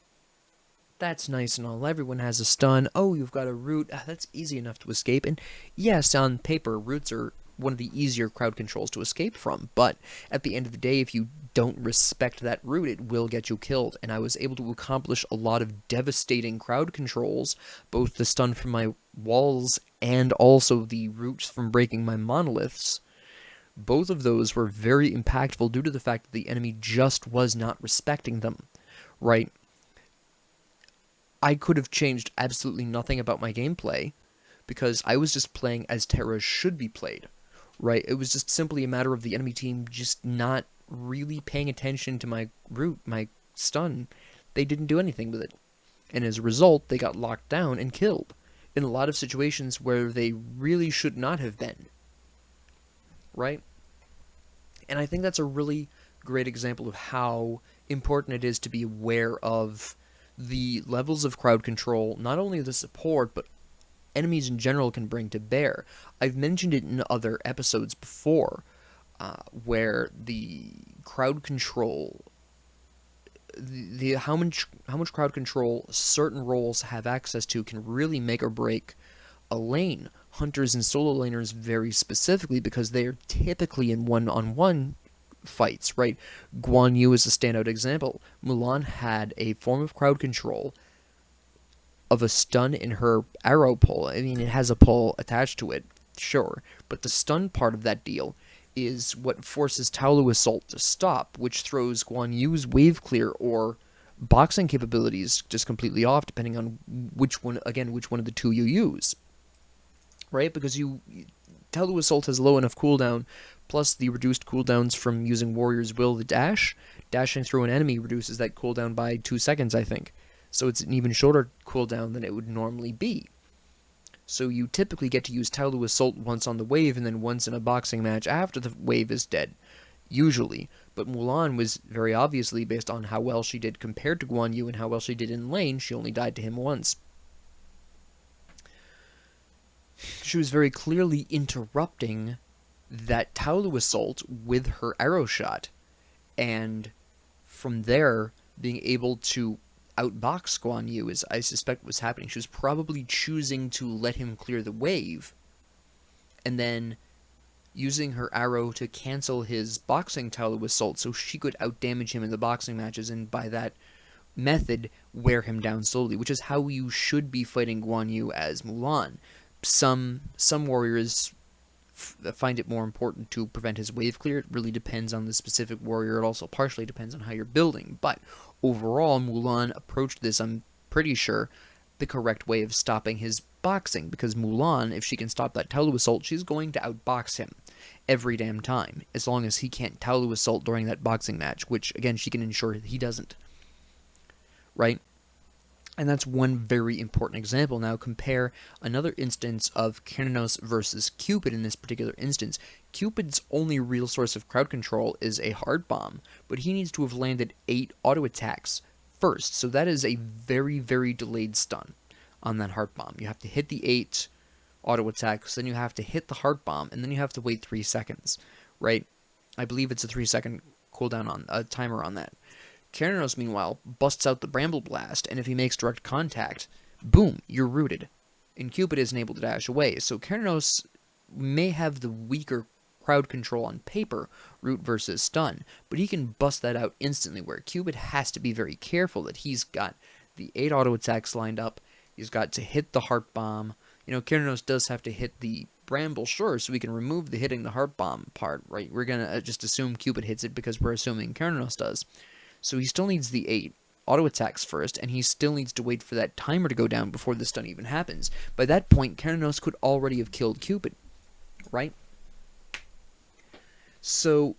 A: That's nice and all. Everyone has a stun. Oh, you've got a root. That's easy enough to escape. And yes, on paper, roots are one of the easier crowd controls to escape from, but at the end of the day, if you don't respect that route, it will get you killed, and I was able to accomplish a lot of devastating crowd controls, both the stun from my walls and also the roots from breaking my monoliths. Both of those were very impactful due to the fact that the enemy just was not respecting them, right? I could have changed absolutely nothing about my gameplay, because I was just playing as Terra should be played, right? It was just simply a matter of the enemy team just not really paying attention to my root, my stun. They didn't do anything with it. And as a result, they got locked down and killed in a lot of situations where they really should not have been, right? And I think that's a really great example of how important it is to be aware of the levels of crowd control, not only the support, but enemies in general can bring to bear. I've mentioned it in other episodes before, where the crowd control, how much crowd control certain roles have access to can really make or break a lane. Hunters and solo laners very specifically, because they are typically in one-on-one fights, right? Guan Yu is a standout example. Mulan had a form of crowd control of a stun in her arrow pull. I mean, it has a pull attached to it, sure, but the stun part of that deal is what forces Taolu Assault to stop, which throws Guan Yu's wave clear or boxing capabilities just completely off, depending on which one of the two you use, right? Because Taolu Assault has low enough cooldown, plus the reduced cooldowns from using Warrior's Will to dash. Dashing through an enemy reduces that cooldown by 2 seconds, I think. So it's an even shorter cooldown than it would normally be. So you typically get to use Taolu Assault once on the wave and then once in a boxing match after the wave is dead. Usually. But Mulan was very obviously, based on how well she did compared to Guan Yu and how well she did in lane, she only died to him once. She was very clearly interrupting that Taolu Assault with her arrow shot, and from there being able to outbox Guan Yu, as I suspect was happening. She was probably choosing to let him clear the wave, and then using her arrow to cancel his boxing Taolu Assault so she could outdamage him in the boxing matches, and by that method wear him down slowly, which is how you should be fighting Guan Yu as Mulan. Some warriors find it more important to prevent his wave clear. It really depends on the specific warrior. It also partially depends on how you're building. But overall, Mulan approached this, I'm pretty sure, the correct way of stopping his boxing. Because Mulan, if she can stop that Taolu Assault, she's going to outbox him every damn time. As long as he can't Taolu Assault during that boxing match, which, again, she can ensure he doesn't. Right? And that's one very important example. Now compare another instance of Cernunnos versus Cupid in this particular instance. Cupid's only real source of crowd control is a hard bomb, but he needs to have landed 8 auto attacks first. So that is a very, very delayed stun on that hard bomb. You have to hit the 8 auto attacks, then you have to hit the hard bomb, and then you have to wait 3 seconds, right? I believe it's a 3-second cooldown on a timer on that. Cernunnos, meanwhile, busts out the Bramble Blast, and if he makes direct contact, boom, you're rooted. And Cupid isn't able to dash away, so Cernunnos may have the weaker crowd control on paper, root versus stun, but he can bust that out instantly, where Cupid has to be very careful that he's got the 8 auto attacks lined up, he's got to hit the heart bomb. You know, Cernunnos does have to hit the Bramble, sure, so we can remove the hitting the heart bomb part, right? We're gonna just assume Cupid hits it because we're assuming Cernunnos does. So he still needs the 8 auto attacks first, and he still needs to wait for that timer to go down before the stun even happens. By that point, Cernunnos could already have killed Cupid, right? So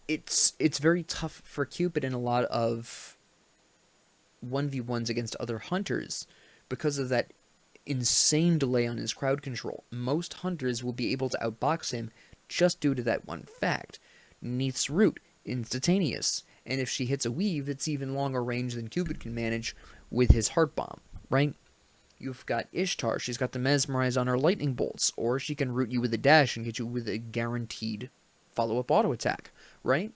A: it's very tough for Cupid in a lot of 1v1s against other hunters because of that insane delay on his crowd control. Most hunters will be able to outbox him just due to that one fact. Neith's root, instantaneous. And if she hits a weave, it's even longer range than Cupid can manage with his heart bomb, right? You've got Ishtar. She's got the Mesmerize on her lightning bolts, or she can root you with a dash and get you with a guaranteed follow-up auto attack, right?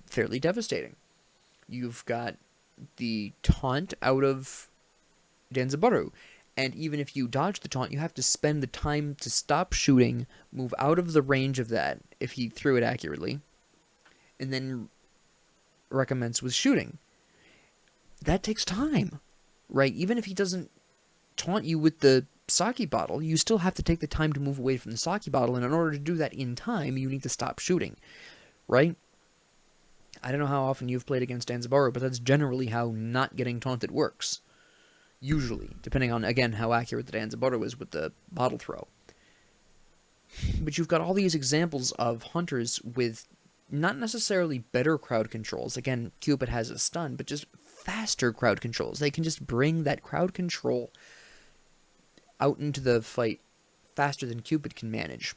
A: Fairly devastating. You've got the taunt out of Danzabaru, and even if you dodge the taunt, you have to spend the time to stop shooting, move out of the range of that, if he threw it accurately, and then recommence with shooting. That takes time, right? Even if he doesn't taunt you with the sake bottle, you still have to take the time to move away from the sake bottle, and in order to do that in time, you need to stop shooting, right? I don't know how often you've played against Danzabaru, but that's generally how not getting taunted works. Usually, depending on, again, how accurate the Danzabaru is with the bottle throw. But you've got all these examples of hunters with not necessarily better crowd controls. Again, Cupid has a stun, but just faster crowd controls. They can just bring that crowd control out into the fight faster than Cupid can manage,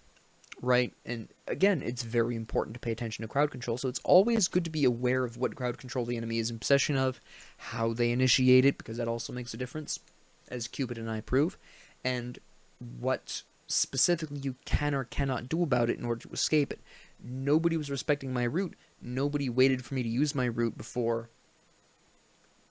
A: right? And again, it's very important to pay attention to crowd control, so it's always good to be aware of what crowd control the enemy is in possession of, how they initiate it, because that also makes a difference, as Cupid and I prove, and what specifically you can or cannot do about it in order to escape it. Nobody was respecting my route. Nobody waited for me to use my route before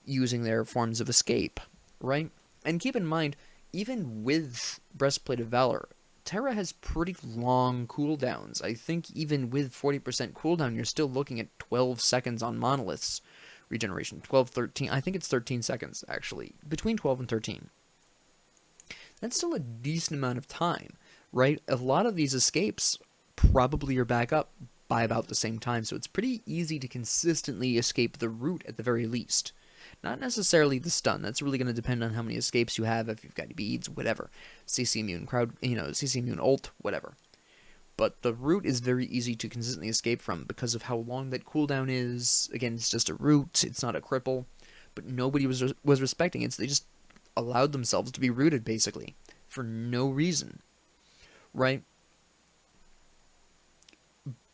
A: using their forms of escape, right? And keep in mind, even with Breastplate of Valor, Terra has pretty long cooldowns. I think even with 40% cooldown, you're still looking at 12 seconds on monoliths regeneration. 12, 13. I think it's 13 seconds, actually. Between 12 and 13. That's still a decent amount of time, right? A lot of these escapes probably are back up by about the same time, so it's pretty easy to consistently escape the root at the very least. Not necessarily the stun. That's really going to depend on how many escapes you have, if you've got beads, whatever. CC immune, CC immune ult, whatever. But the root is very easy to consistently escape from because of how long that cooldown is. Again, it's just a root, it's not a cripple. But nobody was respecting it, so they just allowed themselves to be rooted, basically, for no reason. Right?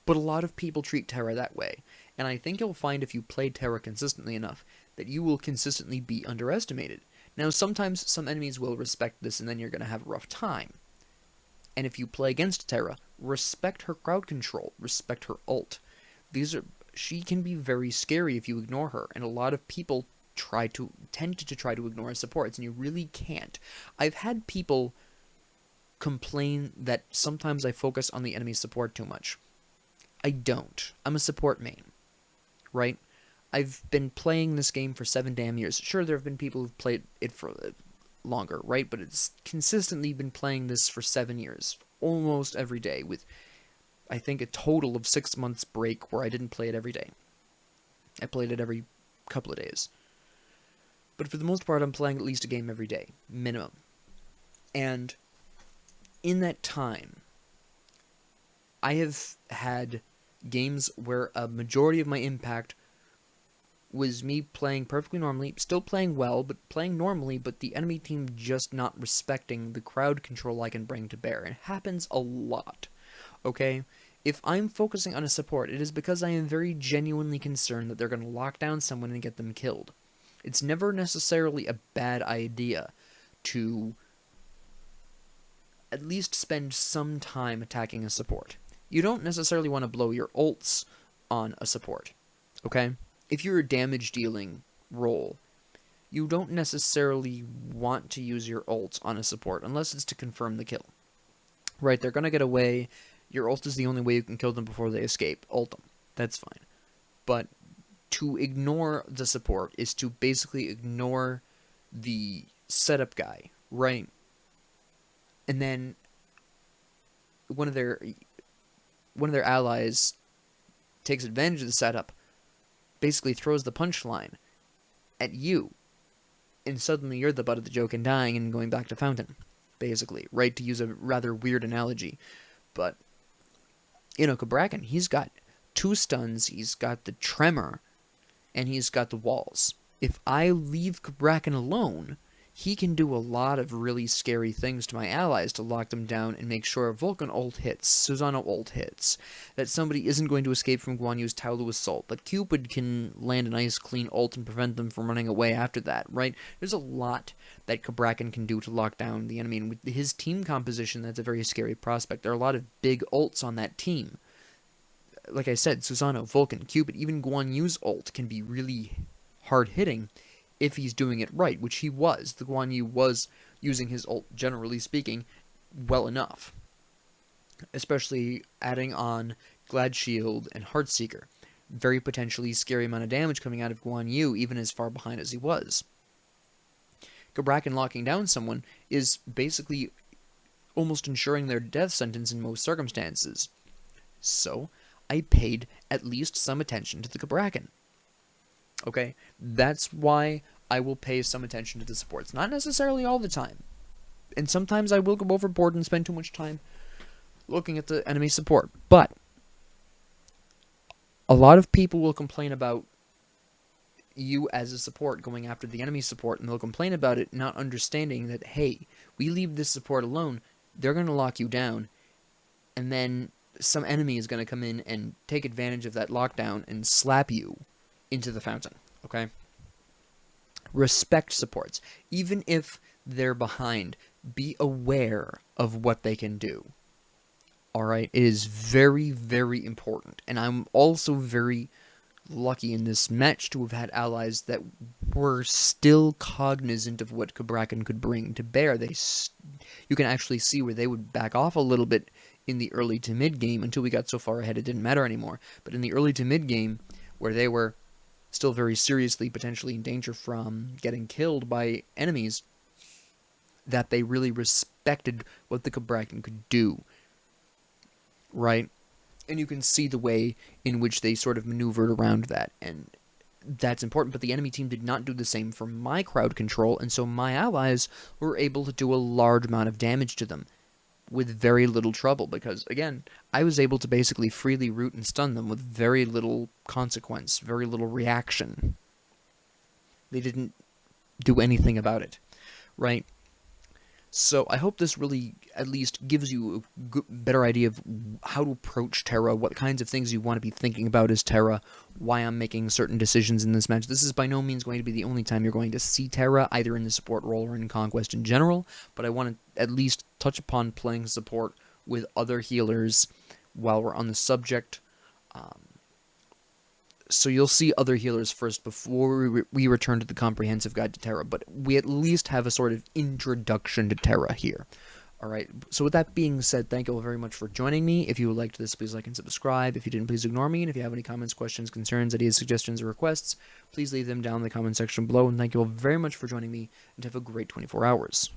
A: But a lot of people treat Terra that way, and I think you'll find if you play Terra consistently enough that you will consistently be underestimated. Now, sometimes some enemies will respect this, and then you're going to have a rough time. And if you play against Terra, respect her crowd control, respect her ult. She can be very scary if you ignore her, and a lot of people tend to try to ignore supports, and you really can't. I've had people complain that sometimes I focus on the enemy support too much. I don't. I'm a support main, right? I've been playing this game for 7 damn years. Sure, there have been people who've played it for longer, right? But it's consistently been playing this for 7 years, almost every day, with, I think, a total of 6 months break where I didn't play it every day. I played it every couple of days. But for the most part, I'm playing at least a game every day, minimum. And in that time, I have had games where a majority of my impact was me playing perfectly normally, still playing well, but playing normally, but the enemy team just not respecting the crowd control I can bring to bear. It happens a lot, okay? If I'm focusing on a support, it is because I am very genuinely concerned that they're going to lock down someone and get them killed. It's never necessarily a bad idea to at least spend some time attacking a support. You don't necessarily want to blow your ults on a support, okay? If you're a damage dealing role, you don't necessarily want to use your ult on a support unless it's to confirm the kill. Right, they're going to get away. Your ult is the only way you can kill them before they escape. Ult them. That's fine. But to ignore the support is to basically ignore the setup guy, right? And then one of their allies takes advantage of the setup, basically throws the punchline at you, and suddenly you're the butt of the joke and dying and going back to Fountain, basically, right? To use a rather weird analogy. But, Cabrakan, he's got 2 stuns, he's got the tremor, and he's got the walls. If I leave Cabrakan alone, he can do a lot of really scary things to my allies to lock them down and make sure Vulcan ult hits, Susano ult hits, that somebody isn't going to escape from Guan Yu's Taolu Assault, that Cupid can land a nice clean ult and prevent them from running away after that, right? There's a lot that Cabrakan can do to lock down the enemy, and with his team composition, that's a very scary prospect. There are a lot of big ults on that team. Like I said, Susano, Vulcan, Cupid, even Guan Yu's ult can be really hard-hitting if he's doing it right, which he was. The Guan Yu was using his ult, generally speaking, well enough. Especially adding on Glad Shield and Heartseeker. Very potentially scary amount of damage coming out of Guan Yu, even as far behind as he was. Cabrakan locking down someone is basically almost ensuring their death sentence in most circumstances. So, I paid at least some attention to the Cabrakan. Okay, that's why I will pay some attention to the supports. Not necessarily all the time. And sometimes I will go overboard and spend too much time looking at the enemy support. But a lot of people will complain about you as a support going after the enemy support, and they'll complain about it not understanding that, hey, we leave this support alone, they're going to lock you down, and then some enemy is going to come in and take advantage of that lockdown and slap you into the fountain, okay? Respect supports. Even if they're behind, be aware of what they can do. Alright? It is very, very important. And I'm also very lucky in this match to have had allies that were still cognizant of what Cabrakan could bring to bear. You can actually see where they would back off a little bit in the early to mid game until we got so far ahead it didn't matter anymore. But in the early to mid game, where they were still very seriously potentially in danger from getting killed by enemies, that they really respected what the Cabrakan could do, right? And you can see the way in which they sort of maneuvered around that, and that's important. But the enemy team did not do the same for my crowd control, and so my allies were able to do a large amount of damage to them with very little trouble, because, again, I was able to basically freely root and stun them with very little consequence, very little reaction. They didn't do anything about it, right? So I hope this really at least gives you a better idea of how to approach Terra, what kinds of things you want to be thinking about as Terra, why I'm making certain decisions in this match. This is by no means going to be the only time you're going to see Terra, either in the support role or in Conquest in general, but I want to at least touch upon playing support with other healers while we're on the subject. So you'll see other healers first before we return to the comprehensive guide to Terra, but we at least have a sort of introduction to Terra here. Alright, so with that being said, thank you all very much for joining me. If you liked this, please like and subscribe. If you didn't, please ignore me. And if you have any comments, questions, concerns, ideas, suggestions, or requests, please leave them down in the comment section below. And thank you all very much for joining me, and have a great 24 hours.